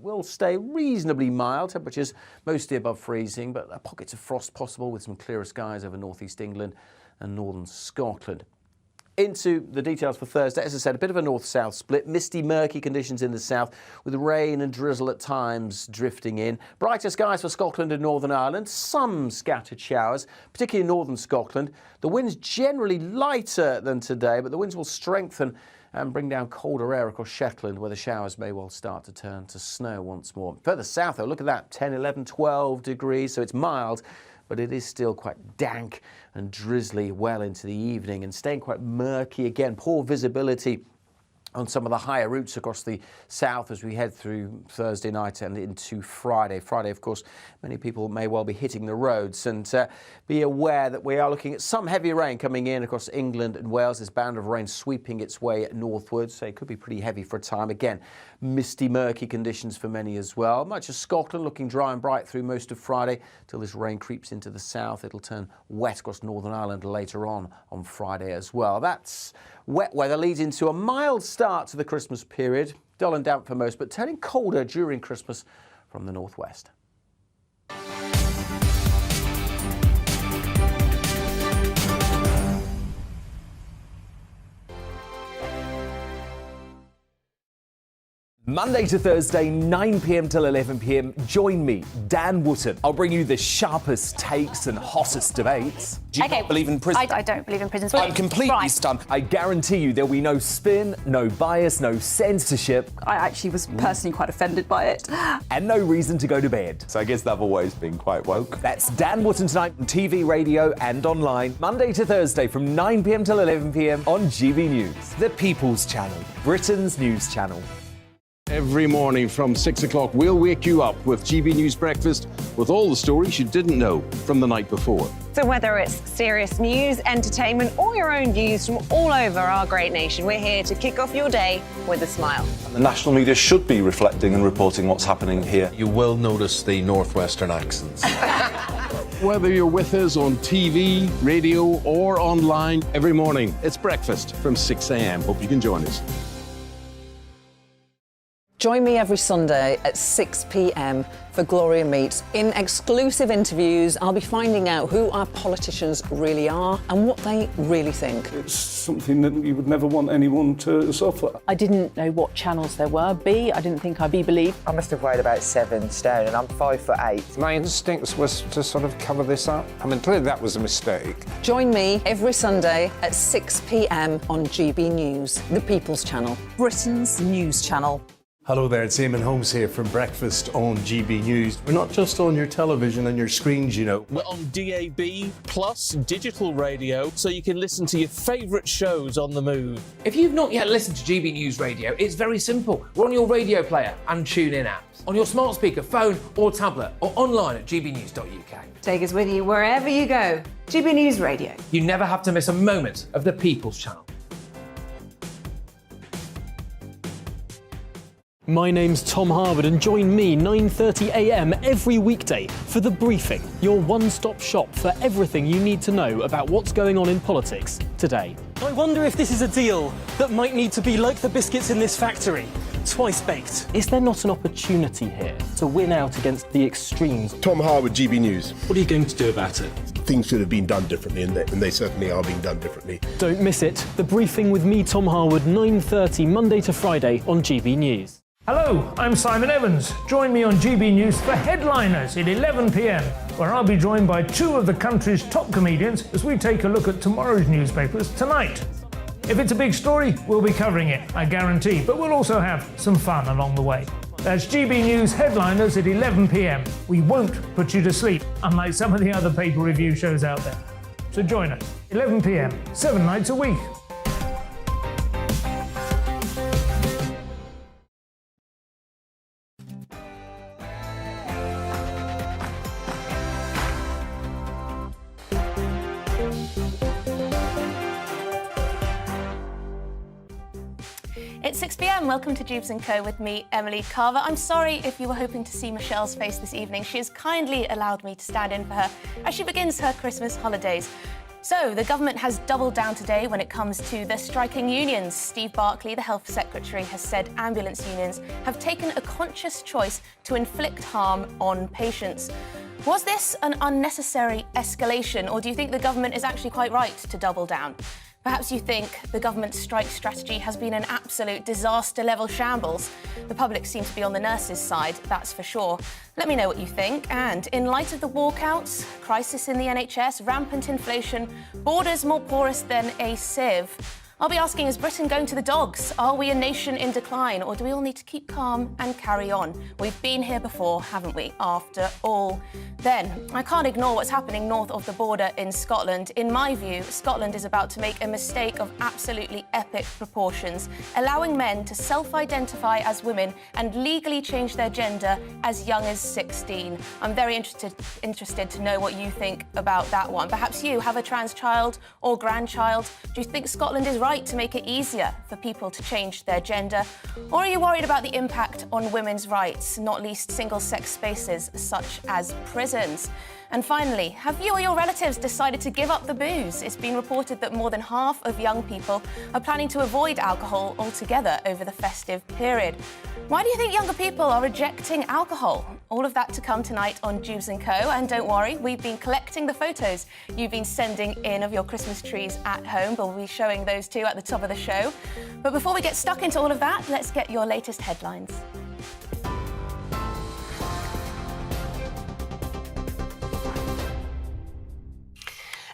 will stay reasonably mild. Temperatures mostly above freezing, but pockets of frost possible with some clearer skies over northeast England and northern Scotland. Into the details for Thursday. As I said, a bit of a north-south split. Misty, murky conditions in the south with rain and drizzle at times drifting in. Brighter skies for Scotland and Northern Ireland. Some scattered showers, particularly in northern Scotland. The winds generally lighter than today, but the winds will strengthen and bring down colder air across Shetland, where the showers may well start to turn to snow once more. Further south, though, look at that, 10, 11, 12 degrees, so it's mild, but it is still quite dank and drizzly well into the evening and staying quite murky again. Poor visibility on some of the higher routes across the south as we head through Thursday night and into Friday. Friday, of course, many people may well be hitting the roads, and be aware that we are looking at some heavy rain coming in across England and Wales. This band of rain sweeping its way northwards, so it could be pretty heavy for a time. Again, misty, murky conditions for many as well. Much of Scotland looking dry and bright through most of Friday till this rain creeps into the south. It'll turn wet across Northern Ireland later on Friday as well. That's wet weather leads into a mild start to the Christmas period. Dull and damp for most, but turning colder during Christmas from the northwest. Monday to Thursday, 9 p.m. till 11 p.m. Join me, Dan Wootton. I'll bring you the sharpest takes and hottest debates. Do you not believe in prisons? I don't believe in prisons. I'm completely stunned. I guarantee you there'll be no spin, no bias, no censorship. I actually was personally quite offended by it. And no reason to go to bed. So I guess they've always been quite woke. That's Dan Wootton tonight on TV, radio and online. Monday to Thursday from 9 p.m. till 11 p.m. on GB News. The People's Channel, Britain's news channel. Every morning from 6 o'clock, we'll wake you up with GB News Breakfast with all the stories you didn't know from the night before. So whether it's serious news, entertainment, or your own views from all over our great nation, we're here to kick off your day with a smile. The national media should be reflecting and reporting what's happening here. You will notice the northwestern accents. Whether you're with us on TV, radio, or online, every morning, it's breakfast from 6 a.m. Hope you can join us. Join me every Sunday at 6 p.m. for Gloria Meets. In exclusive interviews, I'll be finding out who our politicians really are and what they really think. It's something that you would never want anyone to suffer. I didn't know what channels there were. I didn't think I'd be believed. I must have weighed about 7 stone and I'm 5'8". My instincts was to sort of cover this up. I mean, clearly that was a mistake. Join me every Sunday at 6 p.m. on GB News, the People's Channel, Britain's news channel. Hello there, it's Eamon Holmes here from Breakfast on GB News. We're not just on your television and your screens, you know. We're on DAB plus digital radio, so you can listen to your favourite shows on the move. If you've not yet listened to GB News Radio, it's very simple. We're on your radio player and TuneIn apps, on your smart speaker, phone or tablet, or online at gbnews.uk. Take us with you wherever you go. GB News Radio. You never have to miss a moment of the People's Channel. My name's Tom Harwood and join me 9:30 a.m. every weekday for The Briefing, your one-stop shop for everything you need to know about what's going on in politics today. I wonder if this is a deal that might need to be like the biscuits in this factory, twice baked. Is there not an opportunity here to win out against the extremes? Tom Harwood, GB News. What are you going to do about it? Things should have been done differently, and they certainly are being done differently. Don't miss it. The Briefing with me, Tom Harwood, 9:30 Monday to Friday on GB News. Hello, I'm Simon Evans. Join me on GB News for Headliners at 11 p.m, where I'll be joined by two of the country's top comedians as we take a look at tomorrow's newspapers tonight. If it's a big story, we'll be covering it, I guarantee, but we'll also have some fun along the way. That's GB News Headliners at 11 p.m. We won't put you to sleep, unlike some of the other paper review shows out there. So join us, 11 p.m, 7 nights a week. It's 6 p.m. Welcome to Dewbs & Co. with me, Emily Carver. I'm sorry if you were hoping to see Michelle's face this evening. She has kindly allowed me to stand in for her as she begins her Christmas holidays. So, the government has doubled down today when it comes to the striking unions. Steve Barclay, the Health Secretary, has said ambulance unions have taken a conscious choice to inflict harm on patients. Was this an unnecessary escalation, or do you think the government is actually quite right to double down? Perhaps you think the government's strike strategy has been an absolute disaster-level shambles. The public seems to be on the nurses' side, that's for sure. Let me know what you think. And in light of the walkouts, crisis in the NHS, rampant inflation, borders more porous than a sieve, I'll be asking, is Britain going to the dogs? Are we a nation in decline, or do we all need to keep calm and carry on? We've been here before, haven't we, after all? Then, I can't ignore what's happening north of the border in Scotland. In my view, Scotland is about to make a mistake of absolutely epic proportions, allowing men to self-identify as women and legally change their gender as young as 16. I'm very interested to know what you think about that one. Perhaps you have a trans child or grandchild. Do you think Scotland is right to make it easier for people to change their gender? Or are you worried about the impact on women's rights, not least single-sex spaces such as prisons? And finally, have you or your relatives decided to give up the booze? It's been reported that more than half of young people are planning to avoid alcohol altogether over the festive period. Why do you think younger people are rejecting alcohol? All of that to come tonight on Dewbs & Co. And don't worry, we've been collecting the photos you've been sending in of your Christmas trees at home. We'll be showing those too at the top of the show. But before we get stuck into all of that, let's get your latest headlines.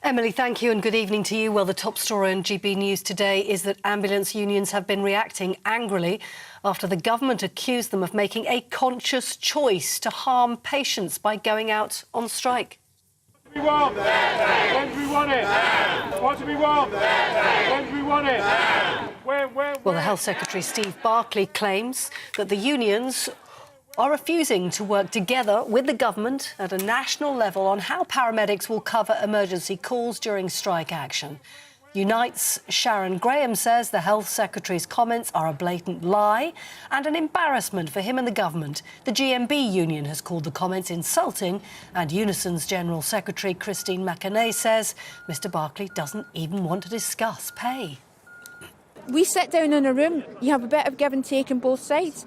Emily, thank you and good evening to you. Well, the top story on GB News today is that ambulance unions have been reacting angrily after the government accused them of making a conscious choice to harm patients by going out on strike. What do we want? When do we want it? What do we want? When do we want it? Well, the Health Secretary, Steve Barclay, claims that the unions are refusing to work together with the government at a national level on how paramedics will cover emergency calls during strike action. Unite's Sharon Graham says the Health Secretary's comments are a blatant lie and an embarrassment for him and the government. The GMB union has called the comments insulting, and Unison's General Secretary Christine McAnay says Mr Barclay doesn't even want to discuss pay. We sit down in a room, you have a bit of give and take on both sides.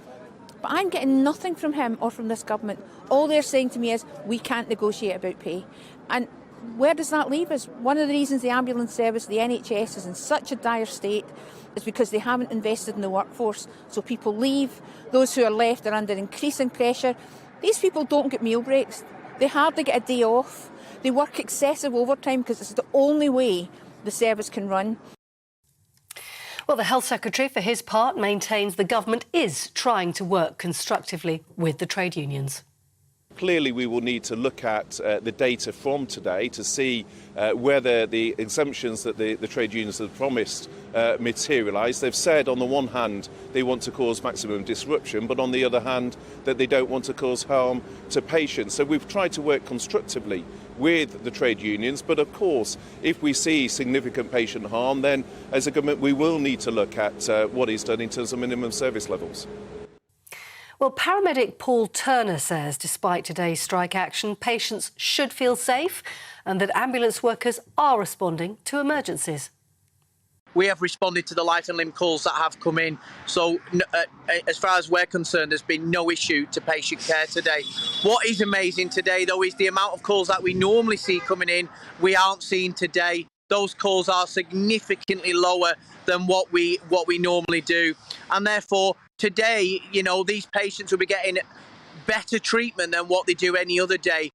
But I'm getting nothing from him or from this government. All they're saying to me is, we can't negotiate about pay. And where does that leave us? One of the reasons the ambulance service, the NHS, is in such a dire state is because they haven't invested in the workforce. So people leave. Those who are left are under increasing pressure. These people don't get meal breaks. They hardly get a day off. They work excessive overtime because it's the only way the service can run. Well, the Health Secretary, for his part, maintains the government is trying to work constructively with the trade unions. Clearly, we will need to look at the data from today to see whether the exemptions that the trade unions have promised materialise. They've said, on the one hand, they want to cause maximum disruption, but on the other hand, that they don't want to cause harm to patients. So we've tried to work constructively with the trade unions, but of course, if we see significant patient harm, then as a government we will need to look at what is done in terms of minimum service levels. Well, paramedic Paul Turner says despite today's strike action, patients should feel safe and that ambulance workers are responding to emergencies. We have responded to the life and limb calls that have come in. So as far as we're concerned, there's been no issue to patient care today. What is amazing today, though, is the amount of calls that we normally see coming in, we aren't seeing today. Those calls are significantly lower than what we normally do. And therefore, today, you know, these patients will be getting better treatment than what they do any other day.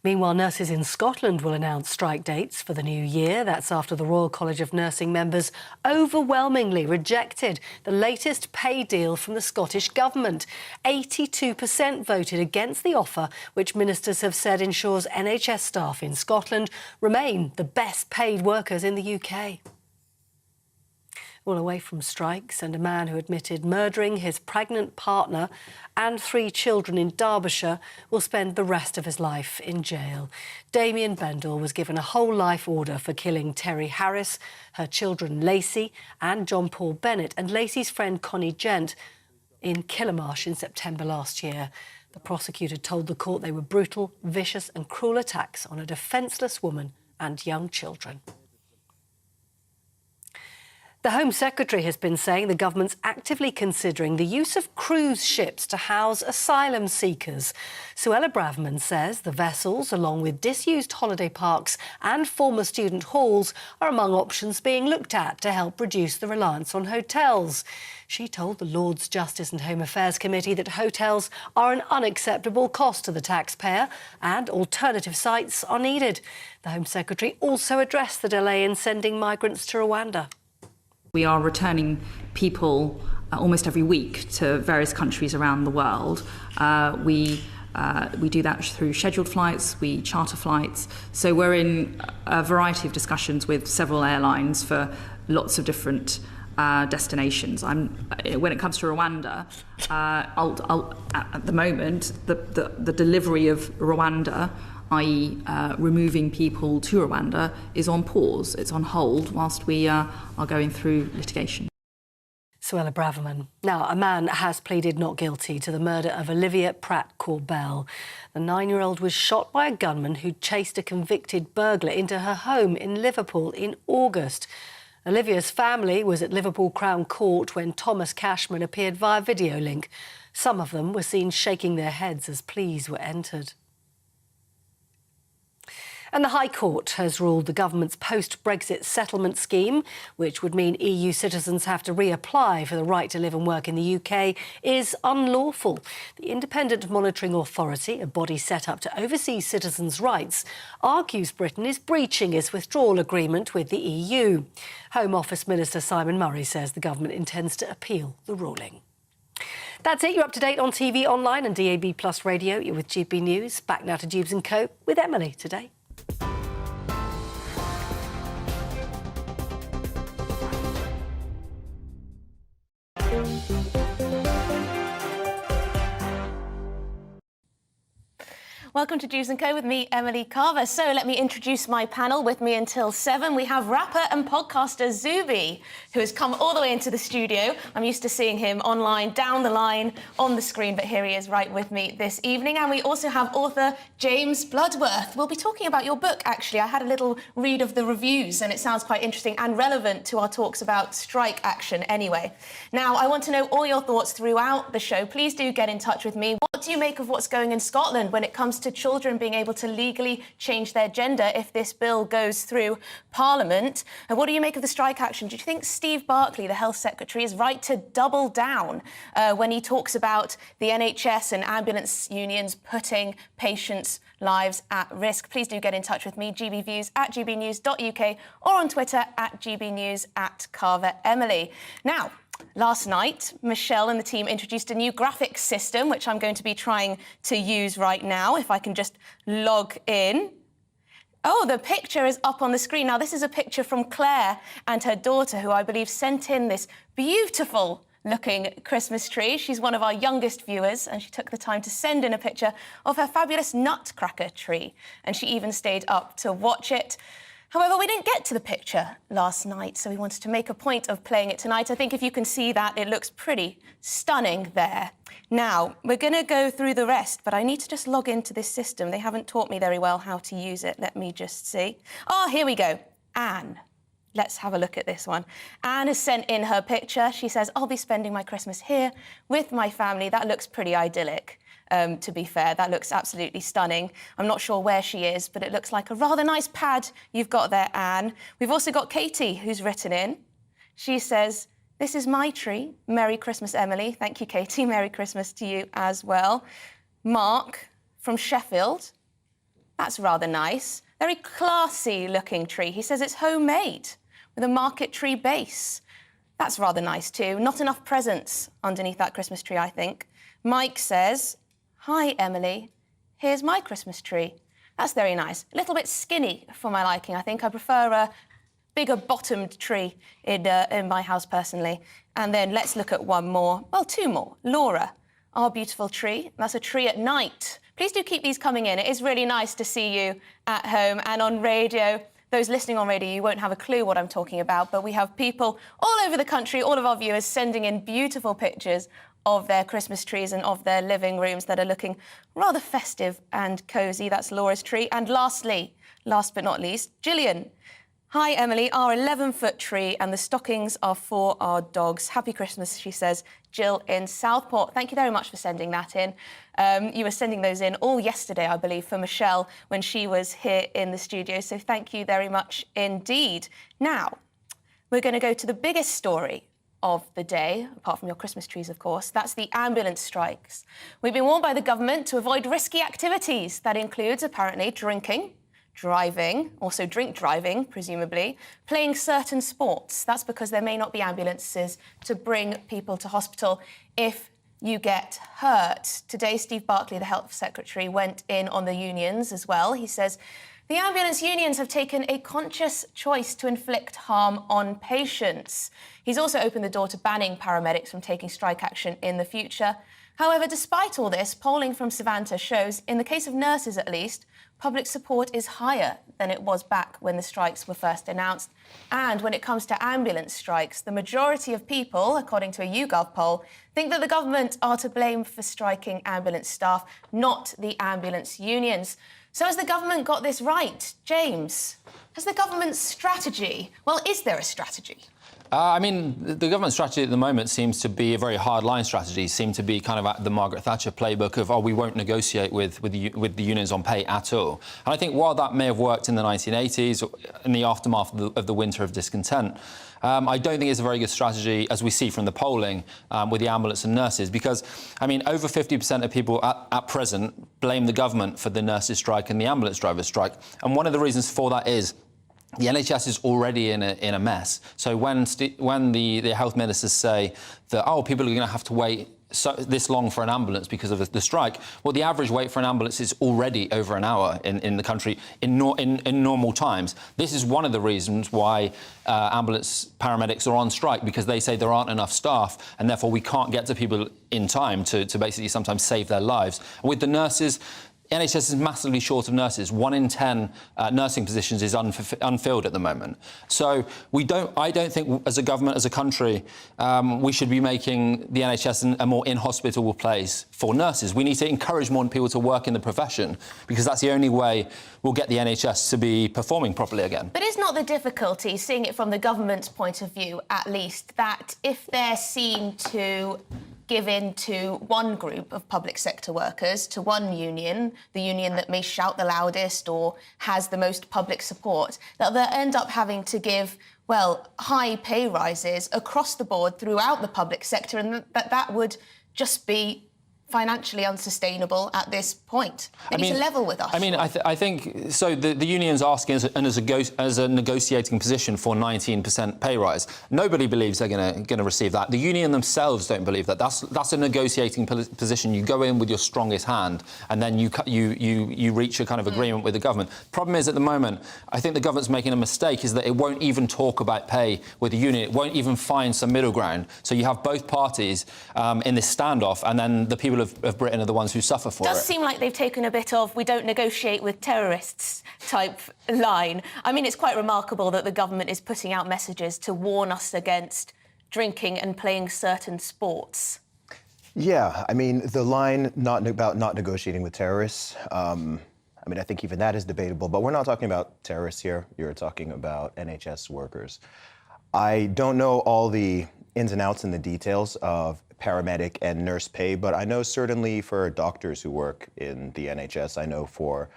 Meanwhile, nurses in Scotland will announce strike dates for the new year. That's after the Royal College of Nursing members overwhelmingly rejected the latest pay deal from the Scottish Government. 82% voted against the offer, which ministers have said ensures NHS staff in Scotland remain the best paid workers in the UK. Well, away from strikes, and a man who admitted murdering his pregnant partner and 3 children in Derbyshire will spend the rest of his life in jail. Damien Bendall was given a whole life order for killing Terry Harris, her children Lacey and John Paul Bennett, and Lacey's friend Connie Gent in Killamarsh in September last year. The prosecutor told the court they were brutal, vicious and cruel attacks on a defenceless woman and young children. The Home Secretary has been saying the government's actively considering the use of cruise ships to house asylum seekers. Suella Braverman says the vessels, along with disused holiday parks and former student halls, are among options being looked at to help reduce the reliance on hotels. She told the Lords Justice and Home Affairs Committee that hotels are an unacceptable cost to the taxpayer and alternative sites are needed. The Home Secretary also addressed the delay in sending migrants to Rwanda. We are returning people almost every week to various countries around the world. We do that through scheduled flights, we charter flights. So we're in a variety of discussions with several airlines for lots of different destinations. When it comes to Rwanda, at the moment, the delivery of Rwanda, i.e. removing people to Rwanda, is on pause. It's on hold whilst we are going through litigation. Suella Braverman. Now, a man has pleaded not guilty to the murder of Olivia Pratt-Corbell. The 9-year-old was shot by a gunman who chased a convicted burglar into her home in Liverpool in August. Olivia's family was at Liverpool Crown Court when Thomas Cashman appeared via video link. Some of them were seen shaking their heads as pleas were entered. And the High Court has ruled the government's post-Brexit settlement scheme, which would mean EU citizens have to reapply for the right to live and work in the UK, is unlawful. The Independent Monitoring Authority, a body set up to oversee citizens' rights, argues Britain is breaching its withdrawal agreement with the EU. Home Office Minister Simon Murray says the government intends to appeal the ruling. That's it. You're up to date on TV, online and DAB+ radio. You're with GB News. Back now to Dewbs & Co. with Emily today. Welcome to Dewbs & Co with me, Emily Carver. So let me introduce my panel. With me until 7, we have rapper and podcaster Dewbs, who has come all the way into the studio. I'm used to seeing him online, down the line, on the screen, but here he is right with me this evening. And we also have author James Bloodworth. We'll be talking about your book, actually. I had a little read of the reviews, and it sounds quite interesting and relevant to our talks about strike action anyway. Now, I want to know all your thoughts throughout the show. Please do get in touch with me. What do you make of what's going in Scotland when it comes to children being able to legally change their gender if this bill goes through Parliament? And what do you make of the strike action? Do you think Steve Barclay, the Health Secretary, is right to double down when he talks about the NHS and ambulance unions putting patients' lives at risk? Please do get in touch with me, gbviews at gbnews.uk or on Twitter at gbnews at Carver Emily. Now, last night, Michelle and the team introduced a new graphics system, which I'm going to be trying to use right now, if I can just log in. Oh, the picture is up on the screen. Now, this is a picture from Claire and her daughter, who I believe sent in this beautiful-looking Christmas tree. She's one of our youngest viewers, and she took the time to send in a picture of her fabulous nutcracker tree, and she even stayed up to watch it. However, we didn't get to the picture last night, so we wanted to make a point of playing it tonight. I think if you can see that, it looks pretty stunning there. Now, we're going to go through the rest, but I need to just log into this system. They haven't taught me very well how to use it. Let me just see. Oh, here we go. Anne. Let's have a look at this one. Anne has sent in her picture. She says, I'll be spending my Christmas here with my family. That looks pretty idyllic. To be fair, that looks absolutely stunning. I'm not sure where she is, but it looks like a rather nice pad you've got there, Anne. We've also got Katie, who's written in. She says, this is my tree. Merry Christmas, Emily. Thank you, Katie. Merry Christmas to you as well. Mark from Sheffield. That's rather nice. Very classy-looking tree. He says it's homemade with a market tree base. That's rather nice too. Not enough presents underneath that Christmas tree, I think. Mike says, hi, Emily. Here's my Christmas tree. That's very nice. A little bit skinny for my liking, I think. I prefer a bigger bottomed tree in my house, personally. And then let's look at one more. Well, two more. Laura, our beautiful tree. That's a tree at night. Please do keep these coming in. It is really nice to see you at home and on radio. Those listening on radio, you won't have a clue what I'm talking about, but we have people all over the country, all of our viewers, sending in beautiful pictures of their Christmas trees and of their living rooms that are looking rather festive and cosy. That's Laura's tree. And lastly, last but not least, Gillian. Hi, Emily. Our 11-foot tree and the stockings are for our dogs. Happy Christmas, she says. Jill in Southport. Thank you very much for sending that in. You were sending those in all yesterday, I believe, for Michelle when she was here in the studio. So thank you very much indeed. Now, we're going to go to the biggest story of the day, apart from your Christmas trees, of course. That's the ambulance strikes. We've been warned by the government to avoid risky activities. That includes, apparently, drinking, driving, also drink driving, presumably, playing certain sports. That's because there may not be ambulances to bring people to hospital if you get hurt. Today, Steve Barclay, the Health Secretary, went in on the unions as well. He says, the ambulance unions have taken a conscious choice to inflict harm on patients. He's also opened the door to banning paramedics from taking strike action in the future. However, despite all this, polling from Savanta shows, in the case of nurses at least, public support is higher than it was back when the strikes were first announced. And when it comes to ambulance strikes, the majority of people, according to a YouGov poll, think that the government are to blame for striking ambulance staff, not the ambulance unions. So has the government got this right? James, has the government's strategy... Well, is there a strategy? I mean, the government strategy at the moment seems to be a very hard-line strategy, seems to be kind of at the Margaret Thatcher playbook of, oh, we won't negotiate with the unions on pay at all. And I think while that may have worked in the 1980s, in the aftermath of the winter of discontent, I don't think it's a very good strategy, as we see from the polling, with the ambulance and nurses, because, I mean, over 50% of people at present blame the government for the nurses' strike and the ambulance drivers' strike. And one of the reasons for that is the NHS is already in a mess. So when the health ministers say that, oh, people are going to have to wait this long for an ambulance because of the strike, well, the average wait for an ambulance is already over an hour in the country in normal times. This is one of the reasons why ambulance paramedics are on strike, because they say there aren't enough staff and therefore we can't get to people in time to basically sometimes save their lives. And with the nurses, NHS is massively short of nurses. 1 in 10 nursing positions is unfilled at the moment. So I don't think, as a government, as a country, we should be making the NHS a more inhospitable place for nurses. We need to encourage more people to work in the profession, because that's the only way we'll get the NHS to be performing properly again. But is not the difficulty, seeing it from the government's point of view at least, that if they're seen to give in to one group of public sector workers, to one union, the union that may shout the loudest or has the most public support, that they'll end up having to give, well, high pay rises across the board throughout the public sector, and that would just be financially unsustainable at this point. They need to level with us. I mean, I think so. The union's asking as a negotiating position for 19% pay rise. Nobody believes they're going to receive that. The union themselves don't believe that. That's a negotiating position. You go in with your strongest hand, and then you reach a kind of agreement with the government. Problem is, at the moment, I think the government's making a mistake, is that it won't even talk about pay with the union. It won't even find some middle ground. So you have both parties in this standoff, and then the people of Britain are the ones who suffer for it. It does seem like they've taken a bit of we don't negotiate with terrorists type line. I mean, it's quite remarkable that the government is putting out messages to warn us against drinking and playing certain sports. Yeah, I mean, the line about not negotiating with terrorists, I mean, I think even that is debatable, but we're not talking about terrorists here. You're talking about NHS workers. I don't know all the ins and outs and the details of paramedic and nurse pay, but I know certainly for doctors who work in the NHS, I know for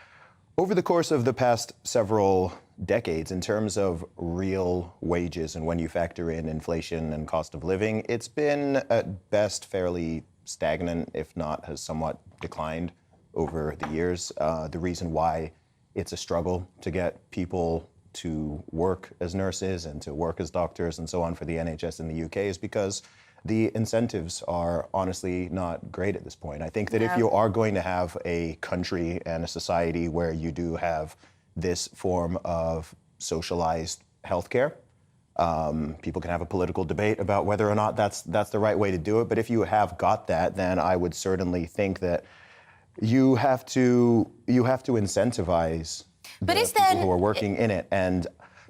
over the course of the past several decades, in terms of real wages and when you factor in inflation and cost of living, it's been at best fairly stagnant, if not has somewhat declined over the years. The reason why it's a struggle to get people to work as nurses and to work as doctors and so on for the NHS in the UK is because the incentives are honestly not great at this point. I think that if you are going to have a country and a society where you do have this form of socialized healthcare, people can have a political debate about whether or not that's the right way to do it. But if you have got that, then I would certainly think that you have to incentivize the people who are working in it. And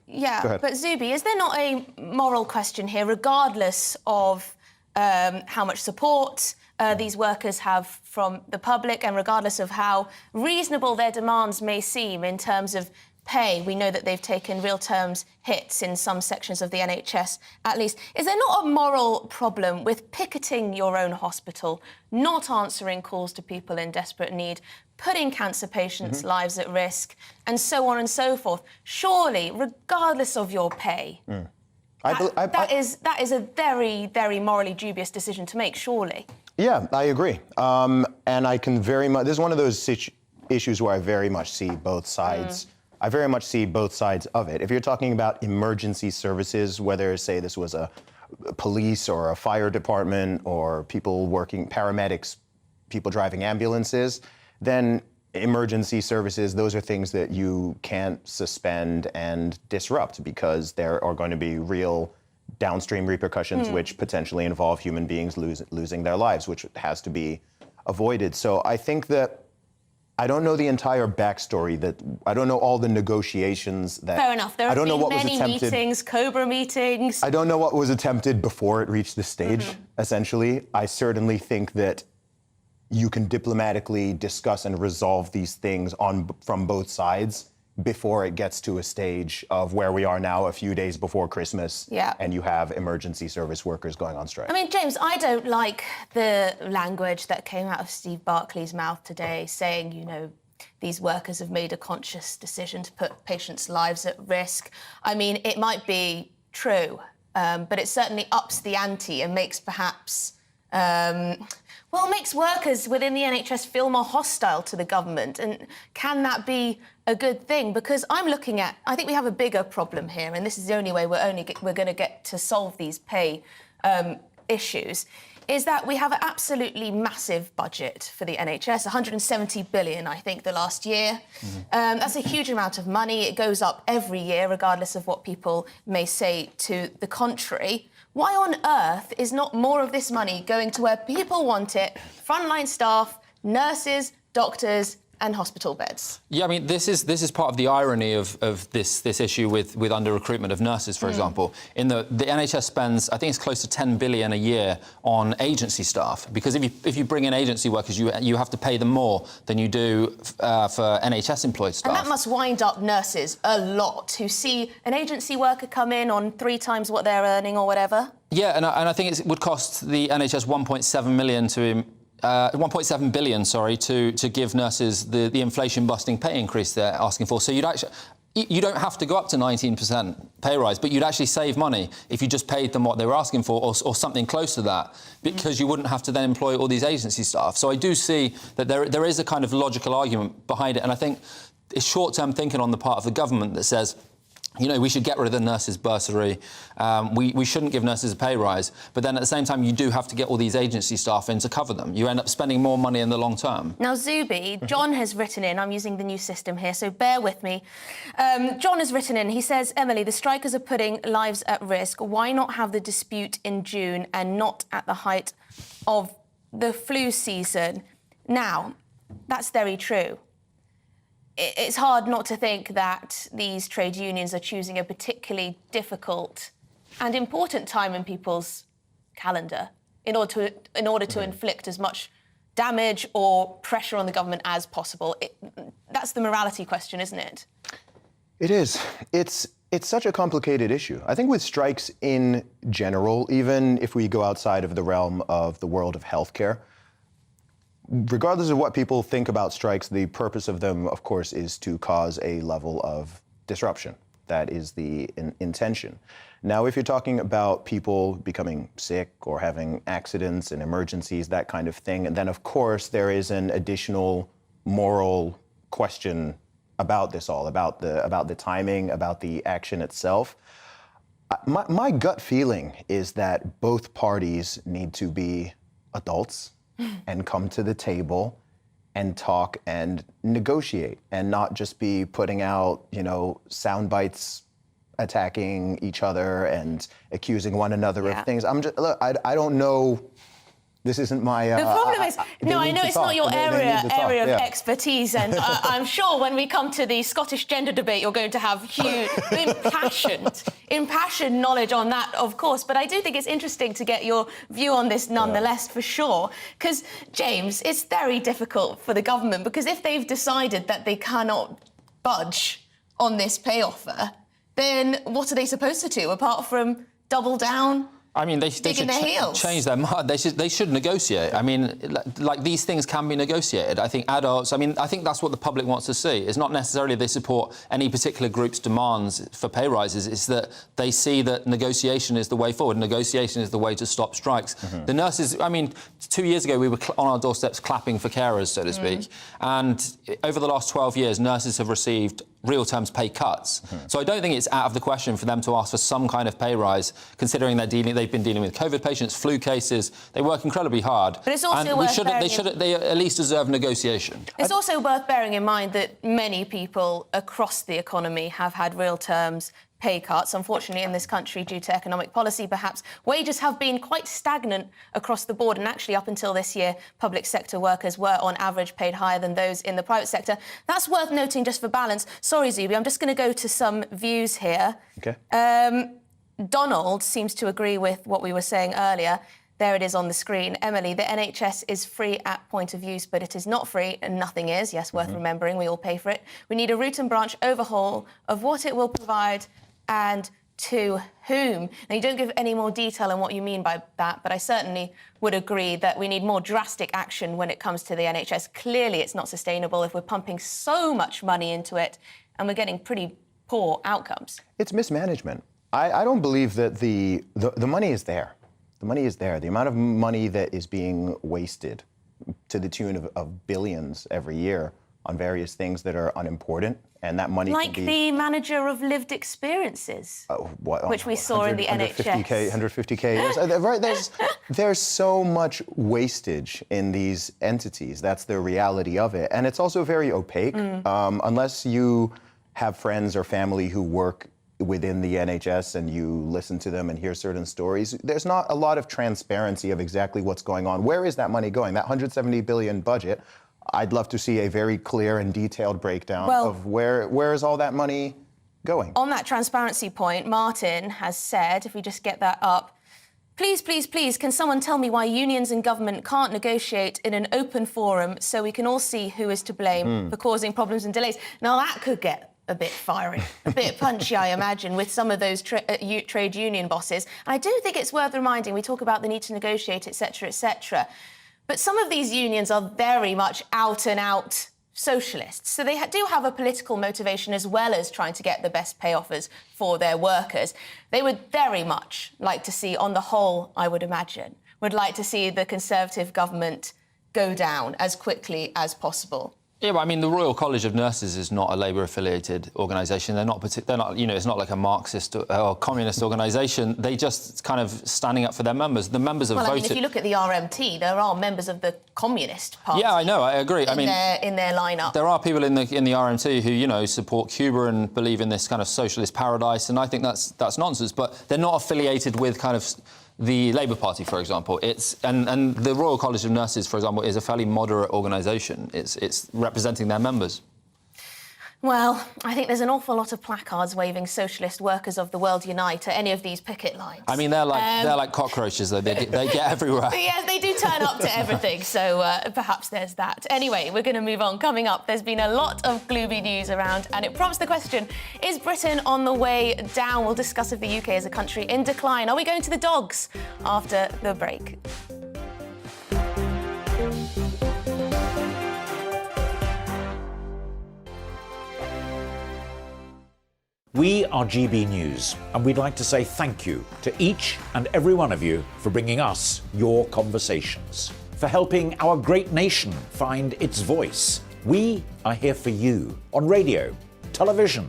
yeah, but Zubi, is there not a moral question here, regardless of how much support these workers have from the public, and regardless of how reasonable their demands may seem in terms of pay, we know that they've taken real terms hits in some sections of the NHS, at least. Is there not a moral problem with picketing your own hospital, not answering calls to people in desperate need, putting cancer patients' lives at risk, and so on and so forth? Surely, regardless of your pay, that is a very, very morally dubious decision to make, surely. Yeah, I agree. And I can very much, this is one of those issues where I very much see both sides. I very much see both sides of it. If you're talking about emergency services, whether, say, this was a police or a fire department or people working, paramedics, people driving ambulances, then emergency services, those are things that you can't suspend and disrupt because there are going to be real downstream repercussions which potentially involve human beings losing their lives, which has to be avoided. So I think that I don't know the entire backstory, that I don't know all the negotiations that... Fair enough. There have been many meetings, Cobra meetings. I don't know what was attempted before it reached this stage, essentially. I certainly think that you can diplomatically discuss and resolve these things from both sides before it gets to a stage of where we are now, a few days before Christmas, and you have emergency service workers going on strike. I mean, James, I don't like the language that came out of Steve Barclay's mouth today, saying, you know, these workers have made a conscious decision to put patients' lives at risk. I mean, it might be true, but it certainly ups the ante and makes perhaps... makes workers within the NHS feel more hostile to the government. And can that be a good thing? Because I think we have a bigger problem here, and this is the only way we're going to get to solve these pay issues, is that we have an absolutely massive budget for the NHS, 170 billion, I think, the last year. That's a huge amount of money. It goes up every year, regardless of what people may say to the contrary. Why on earth is not more of this money going to where people want it? Frontline staff, nurses, doctors, and hospital beds. Yeah, I mean, this is part of the irony of this issue with under-recruitment of nurses, for example. In the NHS spends, I think it's close to 10 billion a year on agency staff, because if you bring in agency workers, you have to pay them more than you do for NHS employed staff. And that must wind up nurses a lot, who see an agency worker come in on 3 times what they're earning or whatever. Yeah, and I think it would cost the NHS 1.7 billion, to give nurses the inflation-busting pay increase they're asking for. So you don't have to go up to 19% pay rise, but you'd actually save money if you just paid them what they were asking for, or something close to that, because you wouldn't have to then employ all these agency staff. So I do see that there is a kind of logical argument behind it, and I think it's short-term thinking on the part of the government that says, you know, we should get rid of the nurses' bursary. We shouldn't give nurses a pay rise. But then at the same time, you do have to get all these agency staff in to cover them. You end up spending more money in the long term. Now, Zubi, John has written in, I'm using the new system here, so bear with me. John has written in, he says, Emily, the strikers are putting lives at risk. Why not have the dispute in June and not at the height of the flu season? Now, that's very true. It's hard not to think that these trade unions are choosing a particularly difficult and important time in people's calendar in order to inflict as much damage or pressure on the government as possible. That's the morality question, isn't it? It is. It's such a complicated issue. I think with strikes in general, even if we go outside of the realm of the world of healthcare, regardless of what people think about strikes, the purpose of them, of course, is to cause a level of disruption. That is the intention. Now, if you're talking about people becoming sick or having accidents and emergencies, that kind of thing, and then, of course, there is an additional moral question about this all, about the timing, about the action itself. My gut feeling is that both parties need to be adults and come to the table and talk and negotiate, and not just be putting out, sound bites, attacking each other and accusing one another of things. I don't know This isn't my... the problem is, no, I know it's not your area of yeah. expertise, and I'm sure when we come to the Scottish gender debate, you're going to have huge, impassioned knowledge on that, of course. But I do think it's interesting to get your view on this nonetheless, for sure. Because, James, it's very difficult for the government, because if they've decided that they cannot budge on this pay offer, then what are they supposed to do, apart from double down? I mean, they should change their mind. They should negotiate. I mean, like these things can be negotiated. I think adults. I mean, I think that's what the public wants to see. It's not necessarily they support any particular group's demands for pay rises. It's that they see that negotiation is the way forward. Negotiation is the way to stop strikes. Mm-hmm. The nurses. I mean, 2 years ago we were on our doorsteps clapping for carers, so to speak. And over the last 12 years, nurses have received real terms pay cuts. So I don't think it's out of the question for them to ask for some kind of pay rise, considering they've been dealing with COVID patients, flu cases. They work incredibly hard. But it's also they at least deserve negotiation. It's also worth bearing in mind that many people across the economy have had real terms pay cuts. Unfortunately, in this country, due to economic policy, perhaps, wages have been quite stagnant across the board. And actually, up until this year, public sector workers were, on average, paid higher than those in the private sector. That's worth noting just for balance. Sorry, Zubi, I'm just going to go to some views here. OK. Donald seems to agree with what we were saying earlier. There it is on the screen. Emily, the NHS is free at point of use, but it is not free, and nothing is. Yes, worth remembering, we all pay for it. We need a root and branch overhaul of what it will provide and to whom. Now, you don't give any more detail on what you mean by that, but I certainly would agree that we need more drastic action when it comes to the NHS. Clearly, it's not sustainable if we're pumping so much money into it and we're getting pretty poor outcomes. It's mismanagement. I don't believe that the money is there. The money is there. The amount of money that is being wasted to the tune of billions every year on various things that are unimportant, and that money like can be... the manager of lived experiences, which we saw in the NHS. 150K. Right, there's so much wastage in these entities. That's the reality of it. And it's also very opaque. Unless you have friends or family who work within the NHS and you listen to them and hear certain stories, there's not a lot of transparency of exactly what's going on. Where is that money going? That 170 billion budget, I'd love to see a very clear and detailed breakdown of where is all that money going. On that transparency point, Martin has said, if we just get that up, please, please, please, can someone tell me why unions and government can't negotiate in an open forum so we can all see who is to blame for causing problems and delays? Now, that could get a bit fiery, a bit punchy, I imagine, with some of those trade union bosses. And I do think it's worth reminding, we talk about the need to negotiate, etc., etc., but some of these unions are very much out-and-out socialists. So they do have a political motivation as well as trying to get the best pay offers for their workers. They would very much like to see, on the whole, I would imagine, would like to see the Conservative government go down as quickly as possible. Yeah, but I mean, the Royal College of Nurses is not a Labour-affiliated organisation. They're not, you know, it's not like a Marxist or communist organisation. They just kind of standing up for their members. The members have voted. Well, I mean, if you look at the RMT, there are members of the Communist Party. Yeah, I know, I agree. In their lineup. There are people in the RMT who, you know, support Cuba and believe in this kind of socialist paradise, and I think that's nonsense. But they're not affiliated with kind of the Labour Party, for example. And the Royal College of Nurses, for example, is a fairly moderate organisation. It's representing their members. Well, I think there's an awful lot of placards waving "Socialist Workers of the World Unite" at any of these picket lines. I mean, they're like cockroaches, though. They get everywhere. Yeah, they do turn up to everything, so perhaps there's that. Anyway, we're going to move on. Coming up, there's been a lot of gloomy news around, and it prompts the question, is Britain on the way down? We'll discuss if the UK is a country in decline. Are we going to the dogs after the break? We are GB News, and we'd like to say thank you to each and every one of you for bringing us your conversations, for helping our great nation find its voice. We are here for you on radio, television,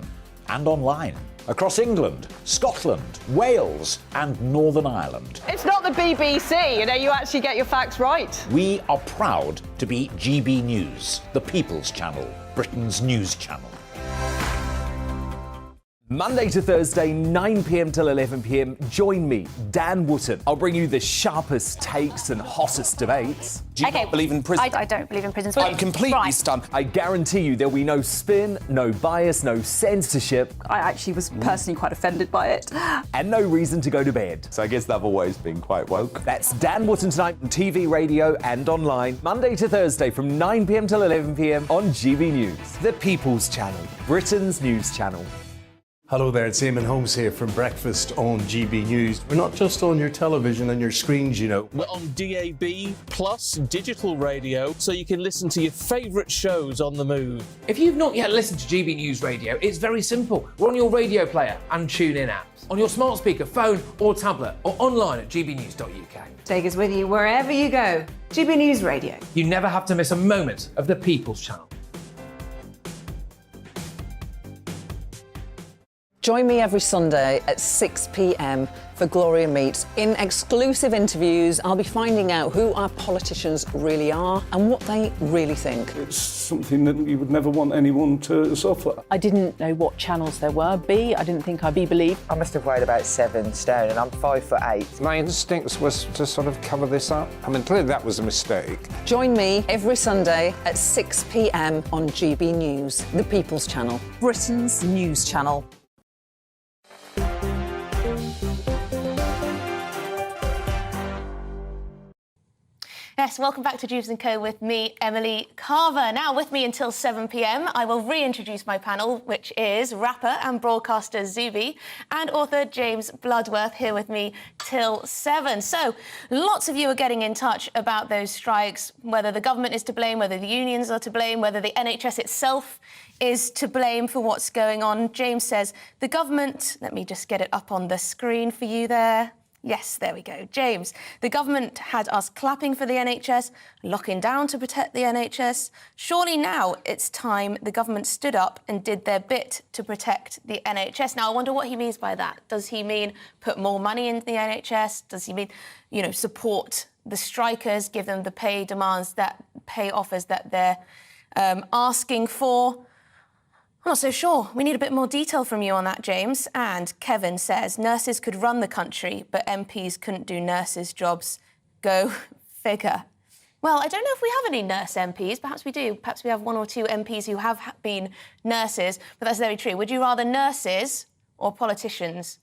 and online, across England, Scotland, Wales, and Northern Ireland. It's not the BBC, you know, you actually get your facts right. We are proud to be GB News, the People's Channel, Britain's news channel. Monday to Thursday, 9 p.m. till 11 p.m. Join me, Dan Wootton. I'll bring you the sharpest takes and hottest debates. Do you not believe in prison? I don't believe in prisons. I'm completely stunned. I guarantee you there'll be no spin, no bias, no censorship. I actually was personally quite offended by it. And no reason to go to bed. So I guess they've always been quite woke. That's Dan Wootton tonight on TV, radio and online. Monday to Thursday from 9 p.m. till 11 p.m. on GB News. The People's Channel, Britain's news channel. Hello there, it's Eamon Holmes here from Breakfast on GB News. We're not just on your television and your screens, you know. We're on DAB plus digital radio, so you can listen to your favourite shows on the move. If you've not yet listened to GB News Radio, it's very simple. We're on your radio player and TuneIn apps, on your smart speaker, phone or tablet, or online at gbnews.uk. Take us with you wherever you go. GB News Radio. You never have to miss a moment of the People's Channel. Join me every Sunday at 6 p.m. for Gloria Meets. In exclusive interviews, I'll be finding out who our politicians really are and what they really think. It's something that you would never want anyone to suffer. I didn't know what channels there were. I didn't think I'd be believed. I must have weighed about 7 stone and I'm 5'8". My instincts was to sort of cover this up. I mean, clearly that was a mistake. Join me every Sunday at 6 p.m. on GB News, the People's Channel, Britain's news channel. Yes, welcome back to Dewbs & Co with me, Emily Carver. Now with me until 7 p.m, I will reintroduce my panel, which is rapper and broadcaster Zuby and author James Bloodworth, here with me till 7. So, lots of you are getting in touch about those strikes, whether the government is to blame, whether the unions are to blame, whether the NHS itself is to blame for what's going on. James says, the government... Let me just get it up on the screen for you there. Yes, there we go. James, the government had us clapping for the NHS, locking down to protect the NHS. Surely now it's time the government stood up and did their bit to protect the NHS. Now, I wonder what he means by that. Does he mean put more money into the NHS? Does he mean, support the strikers, give them the pay offers that they're asking for? I'm not so sure. We need a bit more detail from you on that, James. And Kevin says, nurses could run the country, but MPs couldn't do nurses' jobs. Go figure. Well, I don't know if we have any nurse MPs. Perhaps we do. Perhaps we have 1 or 2 MPs who have been nurses, but that's very true. Would you rather nurses or politicians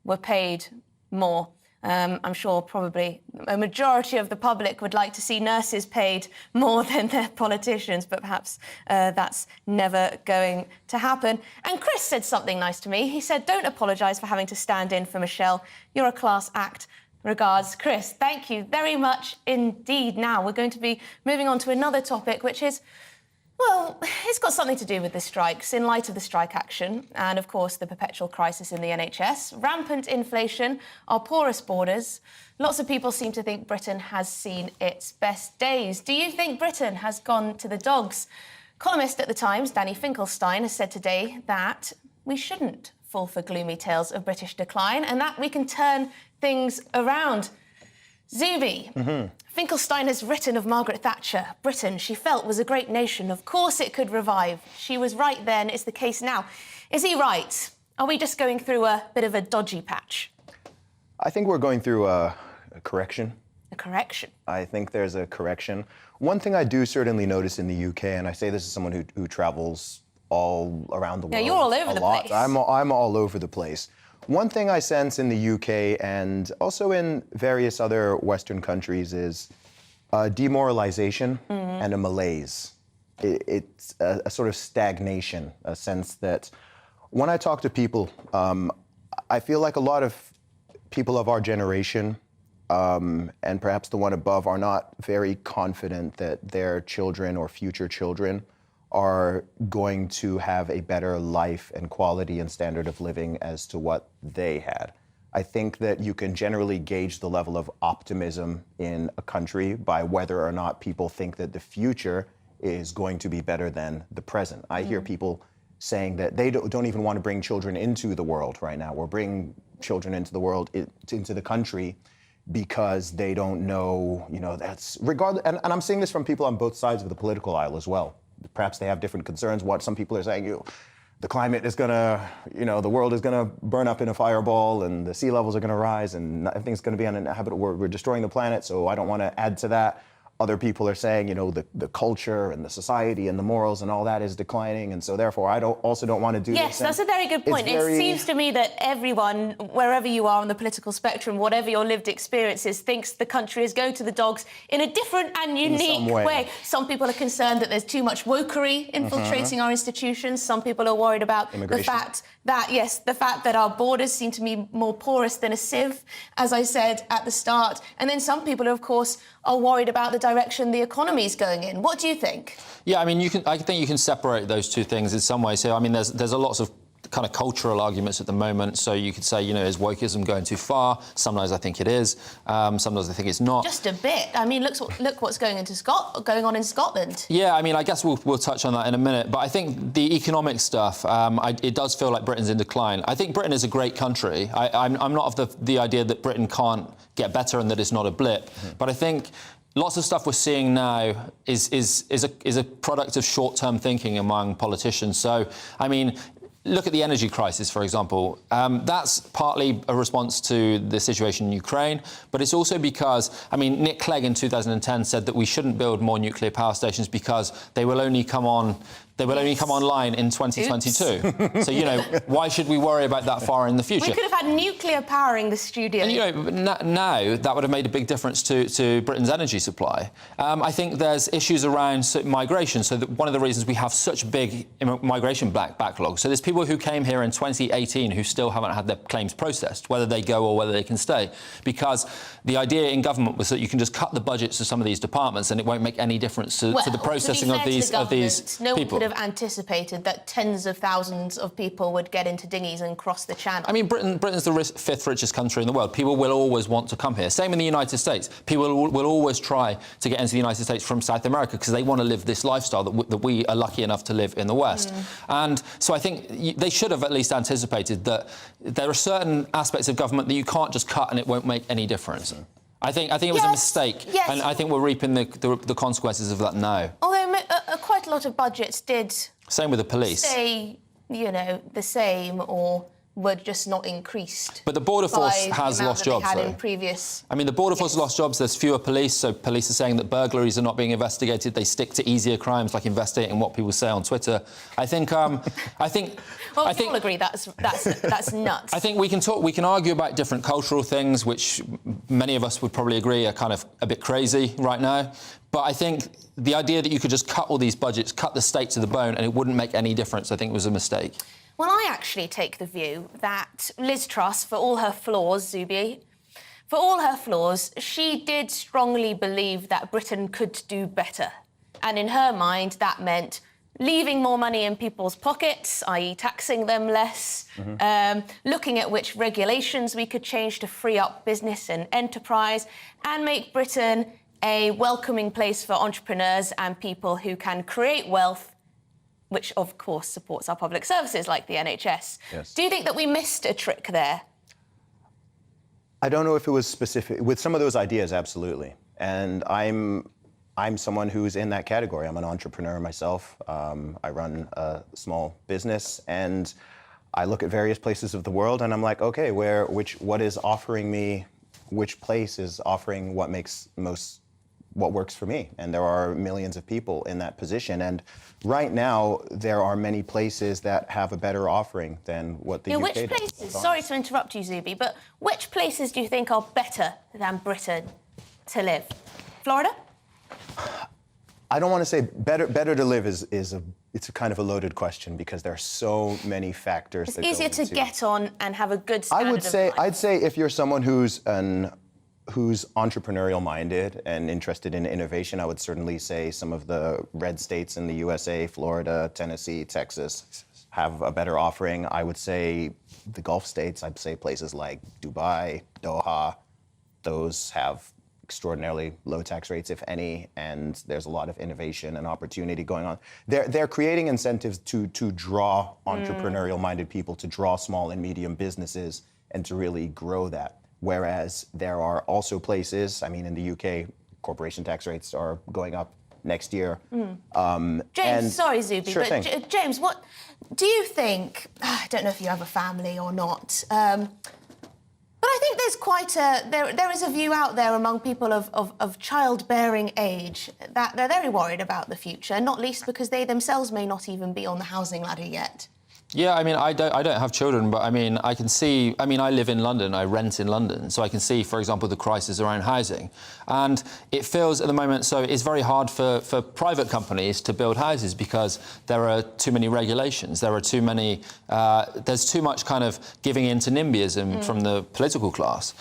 were paid more? I'm sure probably a majority of the public would like to see nurses paid more than their politicians, but perhaps that's never going to happen. And Chris said something nice to me. He said, don't apologise for having to stand in for Michelle. You're a class act. Regards, Chris. Thank you very much indeed. Now we're going to be moving on to another topic, which is, well, it's got something to do with the strikes in light of the strike action and, of course, the perpetual crisis in the NHS, rampant inflation, our porous borders. Lots of people seem to think Britain has seen its best days. Do you think Britain has gone to the dogs? Columnist at The Times, Danny Finkelstein, has said today that we shouldn't fall for gloomy tales of British decline and that we can turn things around. Zuby, Finkelstein has written of Margaret Thatcher. Britain, she felt, was a great nation. Of course it could revive. She was right then, it's the case now. Is he right? Are we just going through a bit of a dodgy patch? I think we're going through a correction. A correction? I think there's a correction. One thing I do certainly notice in the UK, and I say this as someone who travels all around the world. Yeah, you're all over the place. I'm all over the place. One thing I sense in the UK and also in various other Western countries is demoralization and a malaise. It's a sort of stagnation, a sense that when I talk to people, I feel like a lot of people of our generation and perhaps the one above are not very confident that their children or future children are going to have a better life and quality and standard of living as to what they had. I think that you can generally gauge the level of optimism in a country by whether or not people think that the future is going to be better than the present. I hear people saying that they don't even want to bring children into the world right now, or bring children into the world, into the country, because they don't know, that's regardless. And I'm seeing this from people on both sides of the political aisle as well. Perhaps they have different concerns. What some people are saying, the climate is gonna, the world is gonna burn up in a fireball, and the sea levels are gonna rise, and everything's gonna be uninhabitable. We're destroying the planet, so I don't want to add to that. Other people are saying, the culture and the society and the morals and all that is declining, and so therefore I also don't want to do this. Yes, that's a very good point. It seems to me that everyone, wherever you are on the political spectrum, whatever your lived experience is, thinks the country is going to the dogs in a different and unique way. Some people are concerned that there's too much wokery infiltrating our institutions. Some people are worried about the fact that our borders seem to be more porous than a sieve, as I said at the start. And then some people, of course, are worried about the direction the economy is going in. What do you think? Yeah, I mean, I think you can separate those two things in some way. So, I mean, there's a lots of kind of cultural arguments at the moment. So you could say, is wokeism going too far? Sometimes I think it is. Sometimes I think it's not. Just a bit. I mean, look what's going on in Scotland. Yeah, I mean, I guess we'll touch on that in a minute. But I think the economic stuff, it does feel like Britain's in decline. I think Britain is a great country. I'm not of the idea that Britain can't get better and that it's not a blip. But I think lots of stuff we're seeing now is a product of short-term thinking among politicians. So, I mean, look at the energy crisis, for example. That's partly a response to the situation in Ukraine, but it's also because, I mean, Nick Clegg in 2010 said that we shouldn't build more nuclear power stations because they will only come online in 2022. So, why should we worry about that far in the future? We could have had nuclear powering the studio. And, now that would have made a big difference to Britain's energy supply. I think there's issues around migration. So that one of the reasons we have such big migration backlog. So there's people who came here in 2018 who still haven't had their claims processed, whether they go or whether they can stay. Because the idea in government was that you can just cut the budgets of some of these departments and it won't make any difference to the processing of these people. Have anticipated that tens of thousands of people would get into dinghies and cross the channel. I mean, Britain's the fifth richest country in the world. People will always want to come here. Same in the United States. People will always try to get into the United States from South America because they want to live this lifestyle that we are lucky enough to live in the West. And so I think they should have at least anticipated that there are certain aspects of government that you can't just cut and it won't make any difference. I think it was a mistake, and I think we're reaping the consequences of that now. Although quite a lot of budgets did... Same with the police. ...stay, the same or were just not increased. But the Border Force has lost jobs, though. I mean, the Border Force has lost jobs. There's fewer police, so police are saying that burglaries are not being investigated. They stick to easier crimes, like investigating what people say on Twitter. I think... Well, I think all agree that's nuts. I think we can argue about different cultural things, which many of us would probably agree are kind of a bit crazy right now. But I think the idea that you could just cut all these budgets, cut the state to the bone, and it wouldn't make any difference, I think was a mistake. Well, I actually take the view that Liz Truss, for all her flaws, Zubi, for all her flaws, she did strongly believe that Britain could do better. And in her mind, that meant leaving more money in people's pockets, i.e. taxing them less, looking at which regulations we could change to free up business and enterprise, and make Britain a welcoming place for entrepreneurs and people who can create wealth, which, of course, supports our public services like the NHS. Yes. Do you think that we missed a trick there? I don't know if it was specific. With some of those ideas, absolutely. And I'm someone who's in that category. I'm an entrepreneur myself. I run a small business, and I look at various places of the world, and I'm like, okay, what is offering me, which place is offering what works for me? And there are millions of people in that position. And right now, there are many places that have a better offering than what the UK which does. Places, sorry to interrupt you, Zubi, but which places do you think are better than Britain to live? Florida? I don't want to say better to live it's a kind of a loaded question because there are so many factors. It's easier to get on and have a good standard of life. I'd say if you're someone who's entrepreneurial minded and interested in innovation, I would certainly say some of the red states in the USA, Florida, Tennessee, Texas, have a better offering. I would say the Gulf states, I'd say places like Dubai, Doha, those have extraordinarily low tax rates, if any, and there's a lot of innovation and opportunity going on. They're creating incentives to draw entrepreneurial-minded people, to draw small and medium businesses, and to really grow that. Whereas there are also places, I mean, in the UK, corporation tax rates are going up next year. James, sorry, Zubi, sure but James, Do you think, I don't know if you have a family or not, but I think there's quite there is a view out there among people of childbearing age that they're very worried about the future, not least because they themselves may not even be on the housing ladder yet. Yeah, I mean, I don't have children, but I mean, I can see, I mean, I live in London, I rent in London, so I can see, for example, the crisis around housing. And it feels at the moment, so it's very hard for private companies to build houses because there are too many regulations, there are too many, there's too much kind of giving in to NIMBYism from the political class.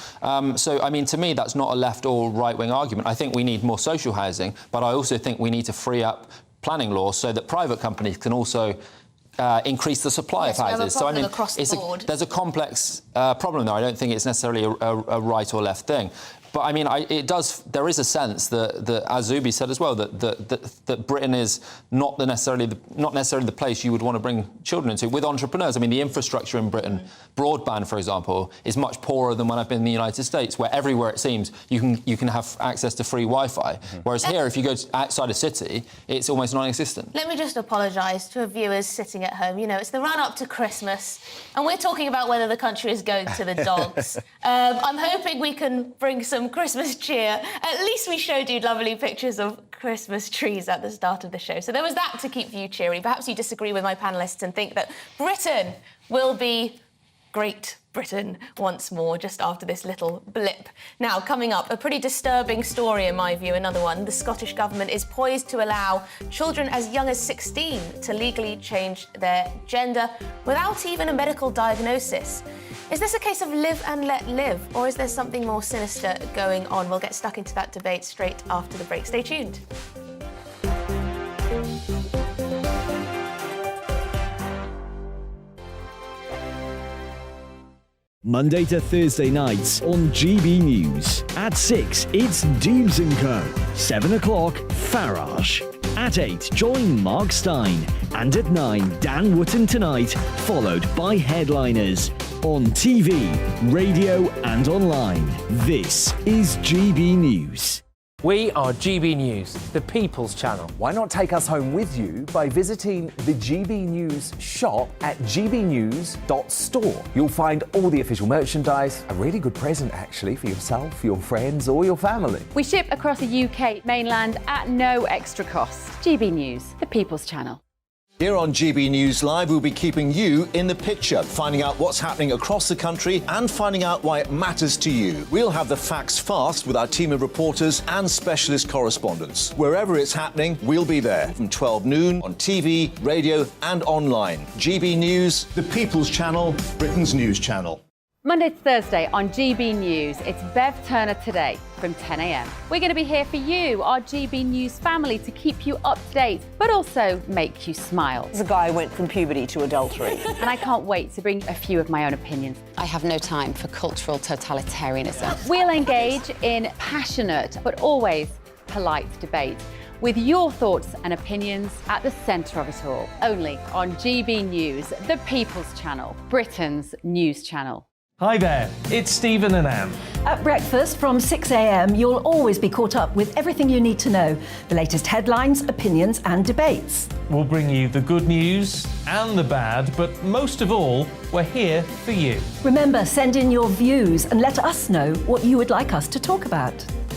So, I mean, to me, that's not a left or right-wing argument. I think we need more social housing, but I also think we need to free up planning laws so that private companies can also increase the supply of houses. So I mean, there's a complex problem there. I don't think it's necessarily a right or left thing. But I mean, there is a sense that as Zubi said as well, that Britain is not necessarily the place you would want to bring children into. With entrepreneurs, I mean, the infrastructure in Britain, broadband, for example, is much poorer than when I've been in the United States, where everywhere it seems you can have access to free Wi-Fi. Whereas here, if you go outside a city, it's almost non-existent. Let me just apologise to our viewers sitting at home. You know, it's the run-up to Christmas, and we're talking about whether the country is going to the dogs. I'm hoping we can bring some Christmas cheer. At least we showed you lovely pictures of Christmas trees at the start of the show. So there was that to keep you cheery. Perhaps you disagree with my panellists and think that Britain will be Great Britain once more, just after this little blip. Now, coming up, a pretty disturbing story in my view, another one. The Scottish Government is poised to allow children as young as 16 to legally change their gender without even a medical diagnosis. Is this a case of live and let live, or is there something more sinister going on? We'll get stuck into that debate straight after the break. Stay tuned. Monday to Thursday nights on GB News. At 6, it's Dewbs & Co. 7 o'clock, Farage. At 8, join Mark Stein. And at 9, Dan Wootton Tonight, followed by Headliners. On TV, radio and online. This is GB News. We are GB News, the People's Channel. Why not take us home with you by visiting the GB News shop at gbnews.store. You'll find all the official merchandise, a really good present actually for yourself, your friends or your family. We ship across the UK mainland at no extra cost. GB News, the People's Channel. Here on GB News Live, we'll be keeping you in the picture, finding out what's happening across the country and finding out why it matters to you. We'll have the facts fast with our team of reporters and specialist correspondents. Wherever it's happening, we'll be there from 12 noon on TV, radio and online. GB News, the People's Channel, Britain's news channel. Monday to Thursday on GB News, it's Bev Turner Today from 10 a.m. We're going to be here for you, our GB News family, to keep you up to date, but also make you smile. There's a guy who went from puberty to adultery. And I can't wait to bring a few of my own opinions. I have no time for cultural totalitarianism. We'll engage in passionate, but always polite debate, with your thoughts and opinions at the centre of it all. Only on GB News, the People's Channel, Britain's news channel. Hi there, it's Stephen and Anne. At breakfast from 6 a.m, you'll always be caught up with everything you need to know, the latest headlines, opinions and debates. We'll bring you the good news and the bad, but most of all, we're here for you. Remember, send in your views and let us know what you would like us to talk about.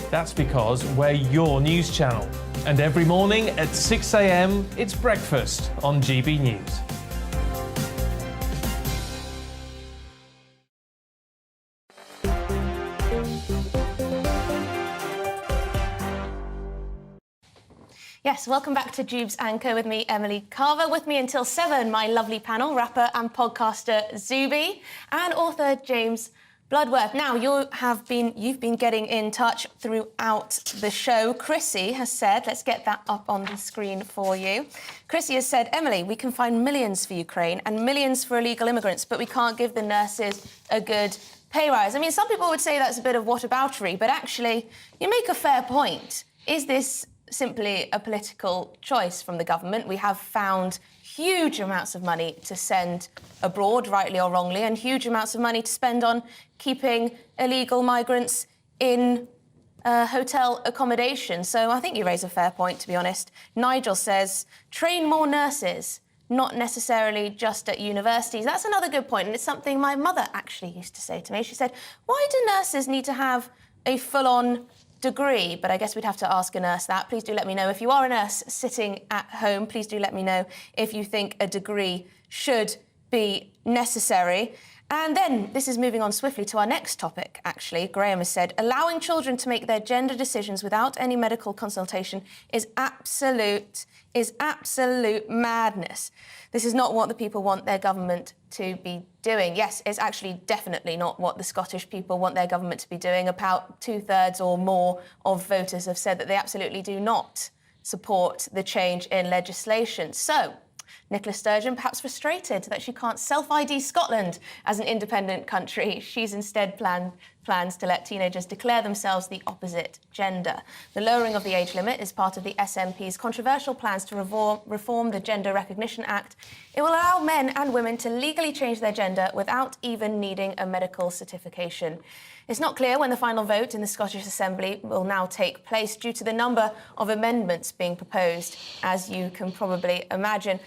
That's because we're your news channel. And every morning at 6 a.m, it's breakfast on GB News. Yes, welcome back to Dewbs & Co. with me, Emily Carver. With me until 7, my lovely panel, rapper and podcaster Zubi and author James Bloodworth. Now, you've been getting in touch throughout the show. Chrissy has said, let's get that up on the screen for you. Chrissy has said, Emily, we can find millions for Ukraine and millions for illegal immigrants, but we can't give the nurses a good pay rise. I mean, some people would say that's a bit of whataboutery, but actually, you make a fair point. Is this simply a political choice from the government? We have found huge amounts of money to send abroad, rightly or wrongly, and huge amounts of money to spend on keeping illegal migrants in hotel accommodation. So I think you raise a fair point, to be honest. Nigel says, train more nurses, not necessarily just at universities. That's another good point, and it's something my mother actually used to say to me. She said, why do nurses need to have a full-on degree? But I guess we'd have to ask a nurse that. Please do let me know. If you are a nurse sitting at home, please do let me know if you think a degree should be necessary. And then, this is moving on swiftly to our next topic, actually. Graham has said, allowing children to make their gender decisions without any medical consultation is absolute madness. This is not what the people want their government to be doing. Yes, it's actually definitely not what the Scottish people want their government to be doing. About 2/3 or more of voters have said that they absolutely do not support the change in legislation. So, Nicola Sturgeon, perhaps frustrated that she can't self-ID Scotland as an independent country. She's instead plans to let teenagers declare themselves the opposite gender. The lowering of the age limit is part of the SNP's controversial plans to reform the Gender Recognition Act. It will allow men and women to legally change their gender without even needing a medical certification. It's not clear when the final vote in the Scottish Assembly will now take place due to the number of amendments being proposed, as you can probably imagine.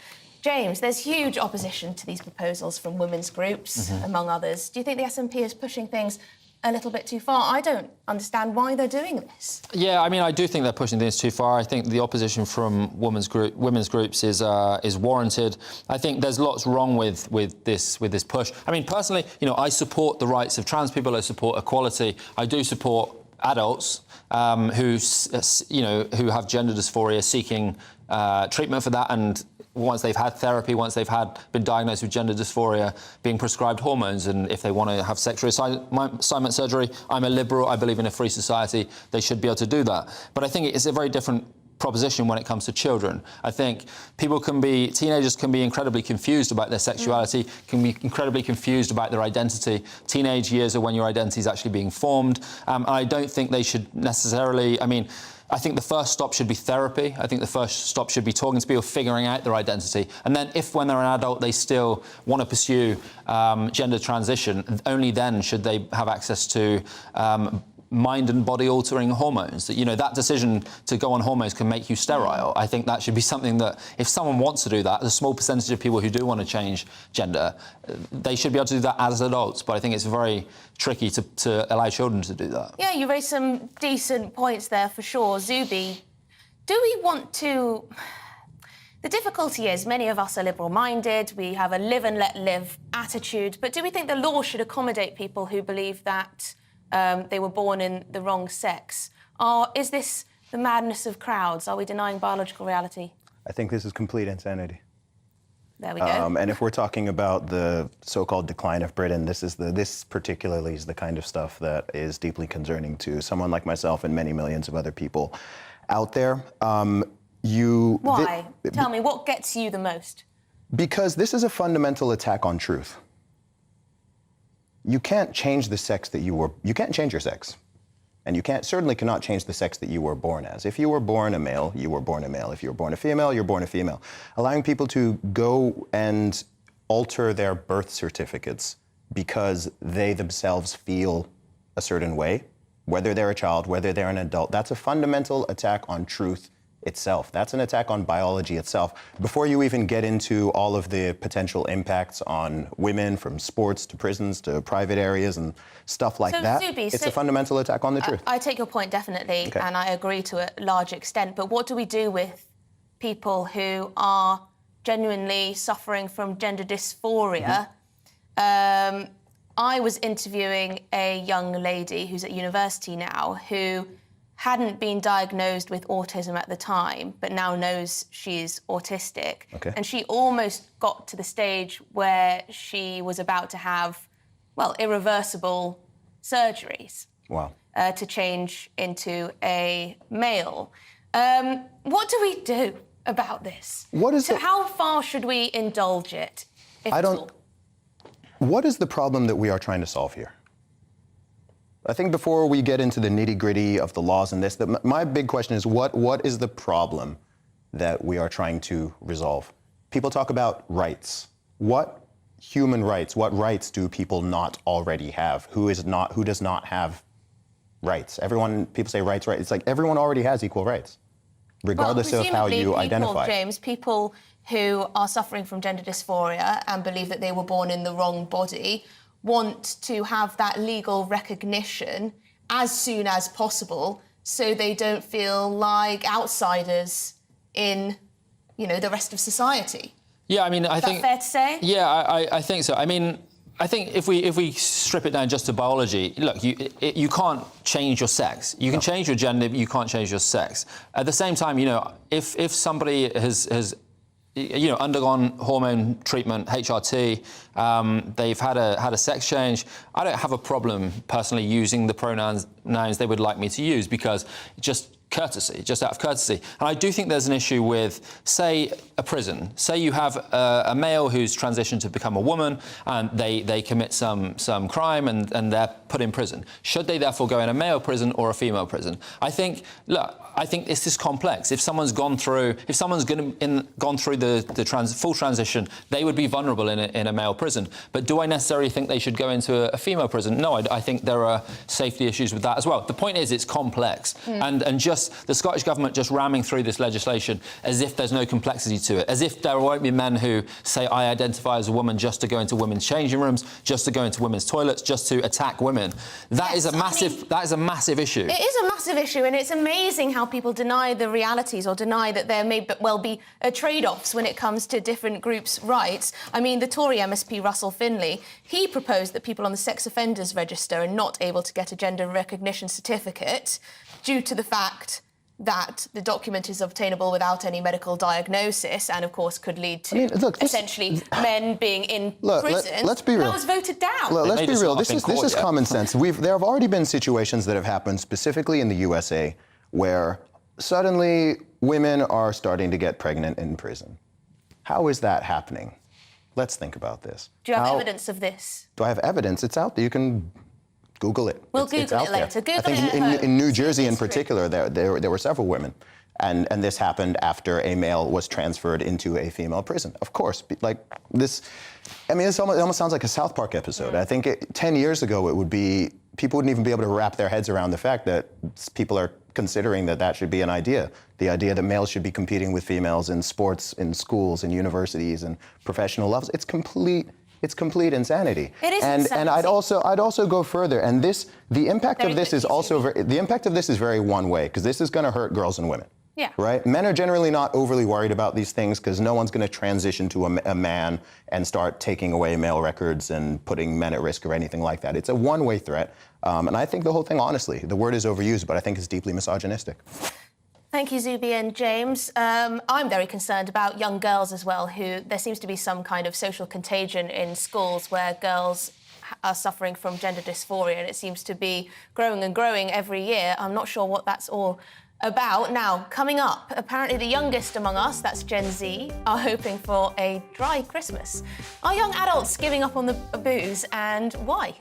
James, there's huge opposition to these proposals from women's groups, among others. Do you think the SNP is pushing things a little bit too far? I don't understand why they're doing this. Yeah, I mean, I do think they're pushing things too far. I think the opposition from women's groups is warranted. I think there's lots wrong with this push. I mean, personally, you know, I support the rights of trans people. I support equality. I do support adults who have gender dysphoria seeking treatment for that, and once they've had therapy, once they've been diagnosed with gender dysphoria, being prescribed hormones, and if they want to have sexual reassignment surgery, I'm a liberal, I believe in a free society, they should be able to do that. But I think it's a very different proposition when it comes to children. I think teenagers can be incredibly confused about their sexuality, can be incredibly confused about their identity. Teenage years are when your identity is actually being formed. I don't think they should necessarily, I think the first stop should be therapy. I think the first stop should be talking to people, figuring out their identity. And then if, when they're an adult, they still want to pursue gender transition, only then should they have access to mind and body altering hormones. You know, that decision to go on hormones can make you sterile. I think that should be something that, if someone wants to do that, a small percentage of people who do want to change gender, they should be able to do that as adults. But I think it's very tricky to allow children to do that. Yeah, you raised some decent points there for sure. Zubi, do we want to... The difficulty is many of us are liberal-minded, we have a live and let live attitude, but do we think the law should accommodate people who believe that they were born in the wrong sex? Or is this the madness of crowds? Are we denying biological reality? I think this is complete insanity. There we go. And if we're talking about the so-called decline of Britain, this particularly is the kind of stuff that is deeply concerning to someone like myself and many millions of other people out there. Why? Tell me, what gets you the most? Because this is a fundamental attack on truth. You can't change the sex that you can't change your sex. And you certainly cannot change the sex that you were born as. If you were born a male, you were born a male. If you were born a female, you're born a female. Allowing people to go and alter their birth certificates because they themselves feel a certain way, whether they're a child, whether they're an adult, that's a fundamental attack on truth itself. That's an attack on biology itself. Before you even get into all of the potential impacts on women, from sports to prisons to private areas and stuff like that, Zubi, it's a fundamental attack on the truth. I take your point, definitely, Okay. and I agree to a large extent, but what do we do with people who are genuinely suffering from gender dysphoria? I was interviewing a young lady who's at university now who hadn't been diagnosed with autism at the time, but now knows she's autistic. Okay. And she almost got to the stage where she was about to have, well, irreversible surgeries. Wow. To change into a male. What do we do about this? How far should we indulge it, if at all? What is the problem that we are trying to solve here? I think before we get into the nitty-gritty of the laws and this, my big question is what is the problem that we are trying to resolve? People talk about rights. What human rights, what rights do people not already have? Who does not have rights? People say rights. It's like everyone already has equal rights. regardless of how you identify. James, people who are suffering from gender dysphoria and believe that they were born in the wrong body want to have that legal recognition as soon as possible so they don't feel like outsiders in, you know, the rest of society. Yeah, I mean, I think... Is that fair to say? Yeah, I think so. I mean, I think if we strip it down just to biology, look, you can't change your sex. You can change your gender, but you can't change your sex. At the same time, you know, if somebody has undergone hormone treatment, HRT, they've had a sex change, I don't have a problem personally using the pronouns they would like me to use, because just courtesy, just out of courtesy. And I do think there's an issue with, say, a prison. Say you have a male who's transitioned to become a woman and they commit some crime and they're put in prison. Should they therefore go in a male prison or a female prison? I think, look, I think this is complex. If someone's gone through the full transition, they would be vulnerable in a male prison. But do I necessarily think they should go into a female prison? No, I think there are safety issues with that as well. The point is, it's complex, and just the Scottish government just ramming through this legislation as if there's no complexity to it, as if there won't be men who say, I identify as a woman just to go into women's changing rooms, just to go into women's toilets, just to attack women. That is a massive issue. It is a massive issue, and it's amazing how people deny the realities or deny that there may well be trade-offs when it comes to different groups' rights. I mean, the Tory MSP Russell Finlay, he proposed that people on the sex offenders register are not able to get a gender recognition certificate due to the fact that the document is obtainable without any medical diagnosis and, of course, could lead to essentially men being in prison. Let's be real. That was voted down. Let's be real. This is common sense. There have already been situations that have happened, specifically in the USA, where suddenly women are starting to get pregnant in prison. How is that happening? Let's think about this. Do you have evidence of this? Do I have evidence? It's out there. You can Google it. We'll Google it later. I think in New Jersey in particular, there were several women. And this happened after a male was transferred into a female prison. Of course, like this, I mean, it almost sounds like a South Park episode. I think 10 years ago, people wouldn't even be able to wrap their heads around the fact that people are considering that should be an idea. The idea that males should be competing with females in sports, in schools, in universities, and professional levels. It's complete insanity. It is and insanity. And I'd also go further. And the impact of this is also very one way, because this is going to hurt girls and women. Yeah. Right? Men are generally not overly worried about these things because no one's going to transition to a man and start taking away male records and putting men at risk or anything like that. It's a one-way threat. And I think the whole thing, honestly, the word is overused, but I think it's deeply misogynistic. Thank you, Zuby and James. I'm very concerned about young girls as well, who there seems to be some kind of social contagion in schools where girls are suffering from gender dysphoria, and it seems to be growing and growing every year. I'm not sure what that's all about. Now, coming up, apparently the youngest among us, that's Gen Z, are hoping for a dry Christmas. Are young adults giving up on the booze, and why?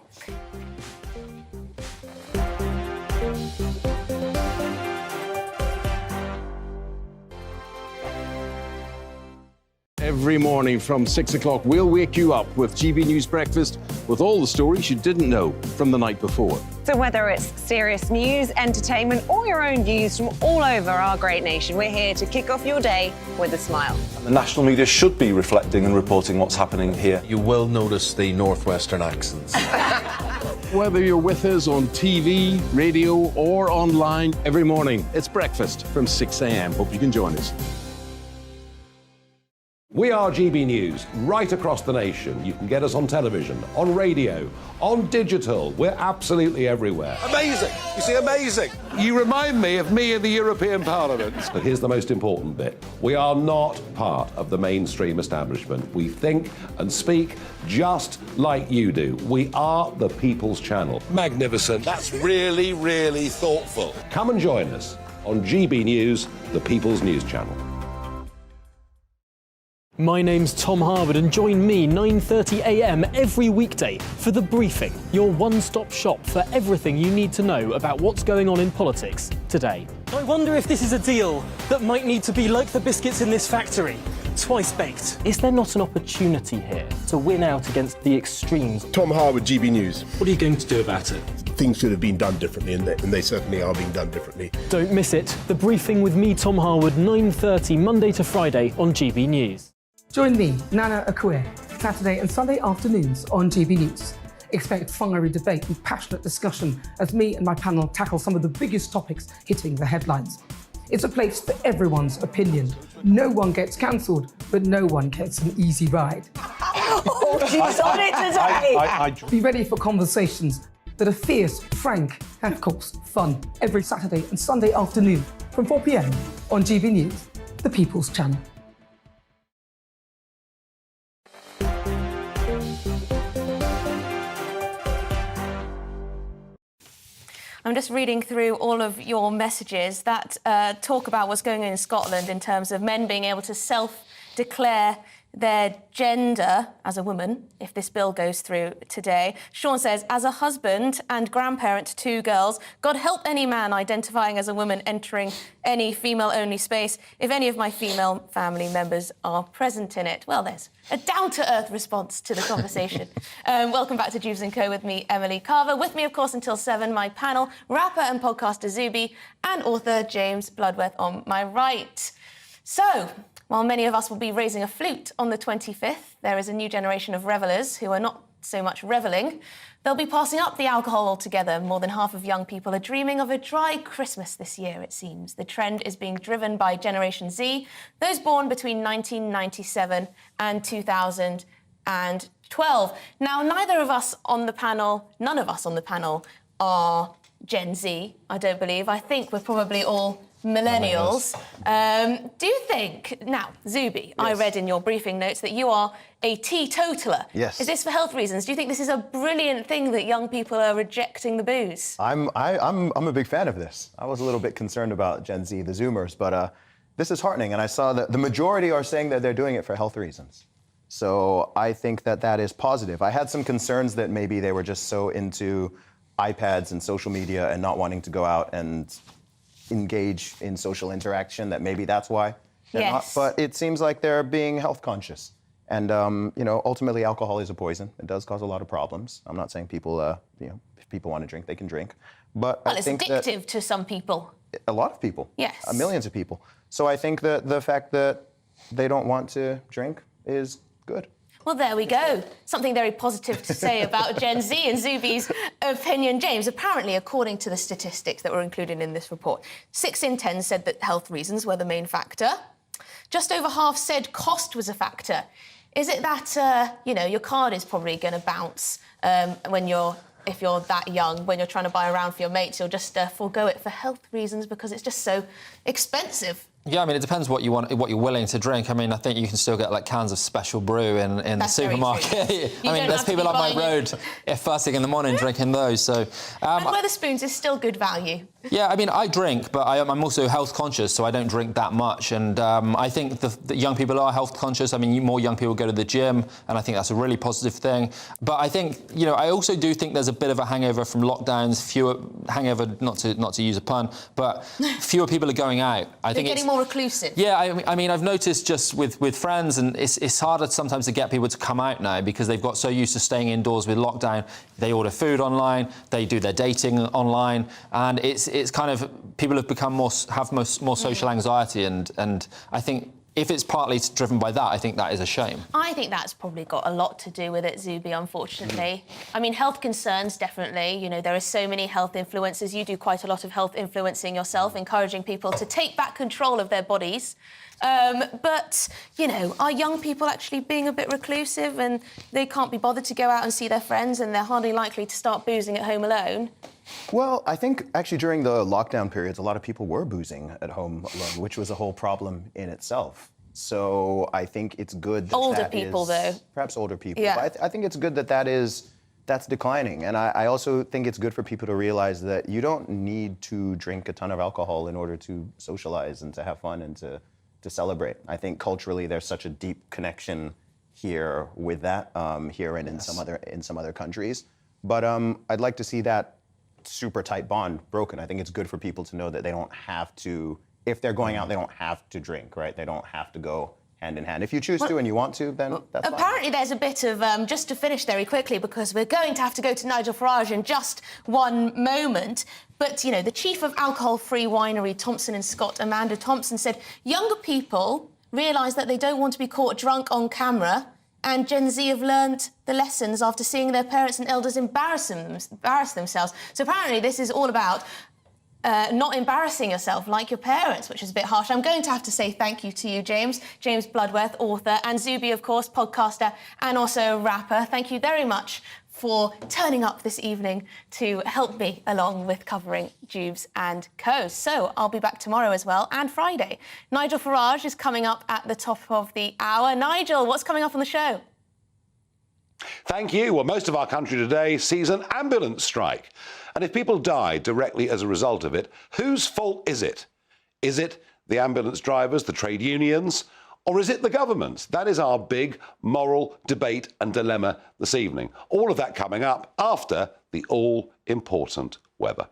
Every morning from 6 o'clock, we'll wake you up with GB News Breakfast with all the stories you didn't know from the night before. So whether it's serious news, entertainment, or your own views from all over our great nation, we're here to kick off your day with a smile. The national media should be reflecting and reporting what's happening here. You will notice the northwestern accents. Whether you're with us on TV, radio, or online, every morning, it's breakfast from 6 a.m. Hope you can join us. We are GB News, right across the nation. You can get us on television, on radio, on digital. We're absolutely everywhere. Amazing! You see, amazing! You remind me of me in the European Parliament. But here's the most important bit. We are not part of the mainstream establishment. We think and speak just like you do. We are the People's Channel. Magnificent. That's really, really thoughtful. Come and join us on GB News, the People's News Channel. My name's Tom Harwood, and join me 9:30 a.m. every weekday for The Briefing, your one-stop shop for everything you need to know about what's going on in politics today. I wonder if this is a deal that might need to be like the biscuits in this factory, twice baked. Is there not an opportunity here to win out against the extremes? Tom Harwood, GB News. What are you going to do about it? things should have been done differently, and they certainly are being done differently. Don't miss it. The Briefing with me, Tom Harwood, 9:30 Monday to Friday on GB News. Join me, Nana Akue, Saturday and Sunday afternoons on GB News. Expect fiery debate and passionate discussion as me and my panel tackle some of the biggest topics hitting the headlines. It's a place for everyone's opinion. No one gets cancelled, but no one gets an easy ride. Oh, she's on it today! Be ready for conversations that are fierce, frank, and of course, fun. Every Saturday and Sunday afternoon from 4 p.m. on GB News, the People's Channel. I'm just reading through all of your messages that talk about what's going on in Scotland in terms of men being able to self-declare their gender as a woman, if this bill goes through today. Sean says, as a husband and grandparent to 2 girls, God help any man identifying as a woman entering any female-only space if any of my female family members are present in it. Well, there's a down-to-earth response to the conversation. Welcome back to Dewbs & Co. with me, Emily Carver. With me, of course, until 7, my panel, rapper and podcaster Zuby, and author James Bloodworth on my right. So, while many of us will be raising a flute on the 25th, there is a new generation of revellers who are not so much revelling. They'll be passing up the alcohol altogether. More than half of young people are dreaming of a dry Christmas this year, it seems. The trend is being driven by Generation Z, those born between 1997 and 2012. Now, none of us on the panel are Gen Z, I don't believe. I think we're probably all millennials. Do you think, now, Zuby, yes. I read in your briefing notes that you are a teetotaler. Yes. Is this for health reasons? Do you think this is a brilliant thing that young people are rejecting the booze? I'm a big fan of this. I was a little bit concerned about Gen Z, the Zoomers, but this is heartening, and I saw that the majority are saying that they're doing it for health reasons. So I think that that is positive. I had some concerns that maybe they were just so into iPads and social media and not wanting to go out and engage in social interaction, that maybe that's why they're not. But it seems like they're being health conscious. And, ultimately alcohol is a poison. It does cause a lot of problems. I'm not saying people, if people want to drink, they can drink. But Well, I it's think addictive to some people. A lot of people. Yes. Millions of people. So I think that the fact that they don't want to drink is good. Well, there we go. Something very positive to say about Gen Z and Zuby's opinion. James, apparently, according to the statistics that were included in this report, 6 in 10 said that health reasons were the main factor. Just over half said cost was a factor. Is it that, your card is probably going to bounce if you're that young, when you're trying to buy a round for your mates, you'll just forego it for health reasons because it's just so expensive? Yeah, I mean, it depends what you want, what you're willing to drink. I mean, I think you can still get like cans of special brew in the supermarket. I mean, there's people on my road first thing in the morning drinking those. So, and Wetherspoons is still good value. Yeah, I mean, I drink, but I'm also health conscious, so I don't drink that much. And I think the young people are health conscious. I mean, more young people go to the gym, and I think that's a really positive thing. But I think, I also do think there's a bit of a hangover from lockdowns. Not to use a pun, but fewer people are going out. I think getting more reclusive. Yeah, I mean, I've noticed just with friends, and it's harder sometimes to get people to come out now because they've got so used to staying indoors with lockdown. They order food online, they do their dating online, and it's kind of, people have become more social anxiety, and I think if it's partly driven by that, I think that is a shame. I think that's probably got a lot to do with it, Zuby, unfortunately. I mean, health concerns, definitely. There are so many health influencers. You do quite a lot of health influencing yourself, encouraging people to take back control of their bodies. But, are young people actually being a bit reclusive and they can't be bothered to go out and see their friends and they're hardly likely to start boozing at home alone? Well, I think actually during the lockdown periods, a lot of people were boozing at home alone, which was a whole problem in itself. So I think it's good that older people, though. Perhaps older people. Yeah. But I think it's good that that's declining. And I also think it's good for people to realize that you don't need to drink a ton of alcohol in order to socialize and to have fun and to celebrate. I think culturally there's such a deep connection here with that, here and in some other countries. But I'd like to see that super tight bond broken. I think it's good for people to know that they don't have to, if they're going out, they don't have to drink, right? They don't have to go hand in hand. If you choose to and you want to, then that's fine. Apparently there's a bit of, just to finish very quickly, because we're going to have to go to Nigel Farage in just one moment, but, you know, the chief of alcohol-free winery Thompson & Scott, Amanda Thompson, said young people realise that they don't want to be caught drunk on camera, and Gen Z have learned the lessons after seeing their parents and elders embarrass themselves. So apparently this is all about not embarrassing yourself like your parents, which is a bit harsh. I'm going to have to say thank you to you, James Bloodworth, author, and Zuby, of course, podcaster and also rapper. Thank you very much for turning up this evening to help me along with covering Dewbs and Co. So I'll be back tomorrow as well, and Friday. Nigel Farage is coming up at the top of the hour. Nigel, what's coming up on the show? Thank you. Well, most of our country today sees an ambulance strike. And if people die directly as a result of it, whose fault is it? Is it the ambulance drivers, the trade unions, or is it the government? That is our big moral debate and dilemma this evening. All of that coming up after the all-important weather.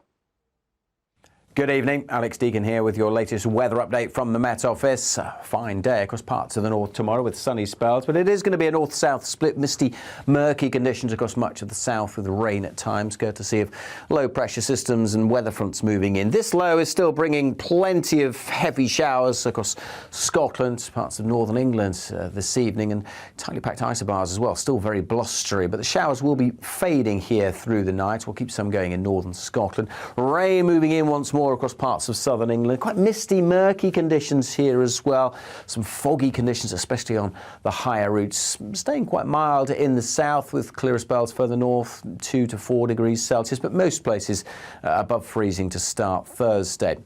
Good evening, Alex Deacon here with your latest weather update from the Met Office. A fine day across parts of the north tomorrow with sunny spells, but it is going to be a north-south split, misty, murky conditions across much of the south with rain at times, courtesy of low-pressure systems and weather fronts moving in. This low is still bringing plenty of heavy showers across Scotland, parts of northern England this evening, and tightly packed isobars as well. Still very blustery, but the showers will be fading here through the night. We'll keep some going in northern Scotland. Rain moving in once more across parts of southern England. Quite misty, murky conditions here as well. Some foggy conditions, especially on the higher routes. Staying quite mild in the south with clearer spells further north, 2 to 4 degrees Celsius, but most places above freezing to start Thursday.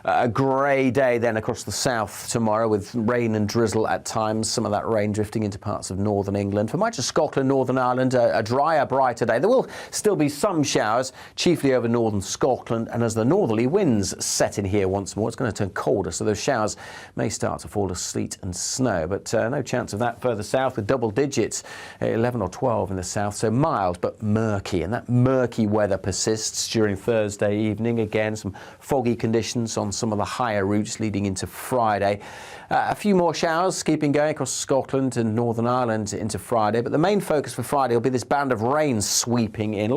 A grey day then across the south tomorrow with rain and drizzle at times, some of that rain drifting into parts of northern England. For much of Scotland, Northern Ireland, a drier, brighter day. There will still be some showers, chiefly over northern Scotland, and as the northerly winds set in here once more, it's going to turn colder, so those showers may start to fall as sleet and snow, but no chance of that further south with double digits, 11 or 12 in the south, so mild but murky, and that murky weather persists during Thursday evening. Again, some foggy conditions on some of the higher routes leading into Friday. A few more showers keeping going across Scotland and Northern Ireland into Friday, but the main focus for Friday will be this band of rain sweeping in.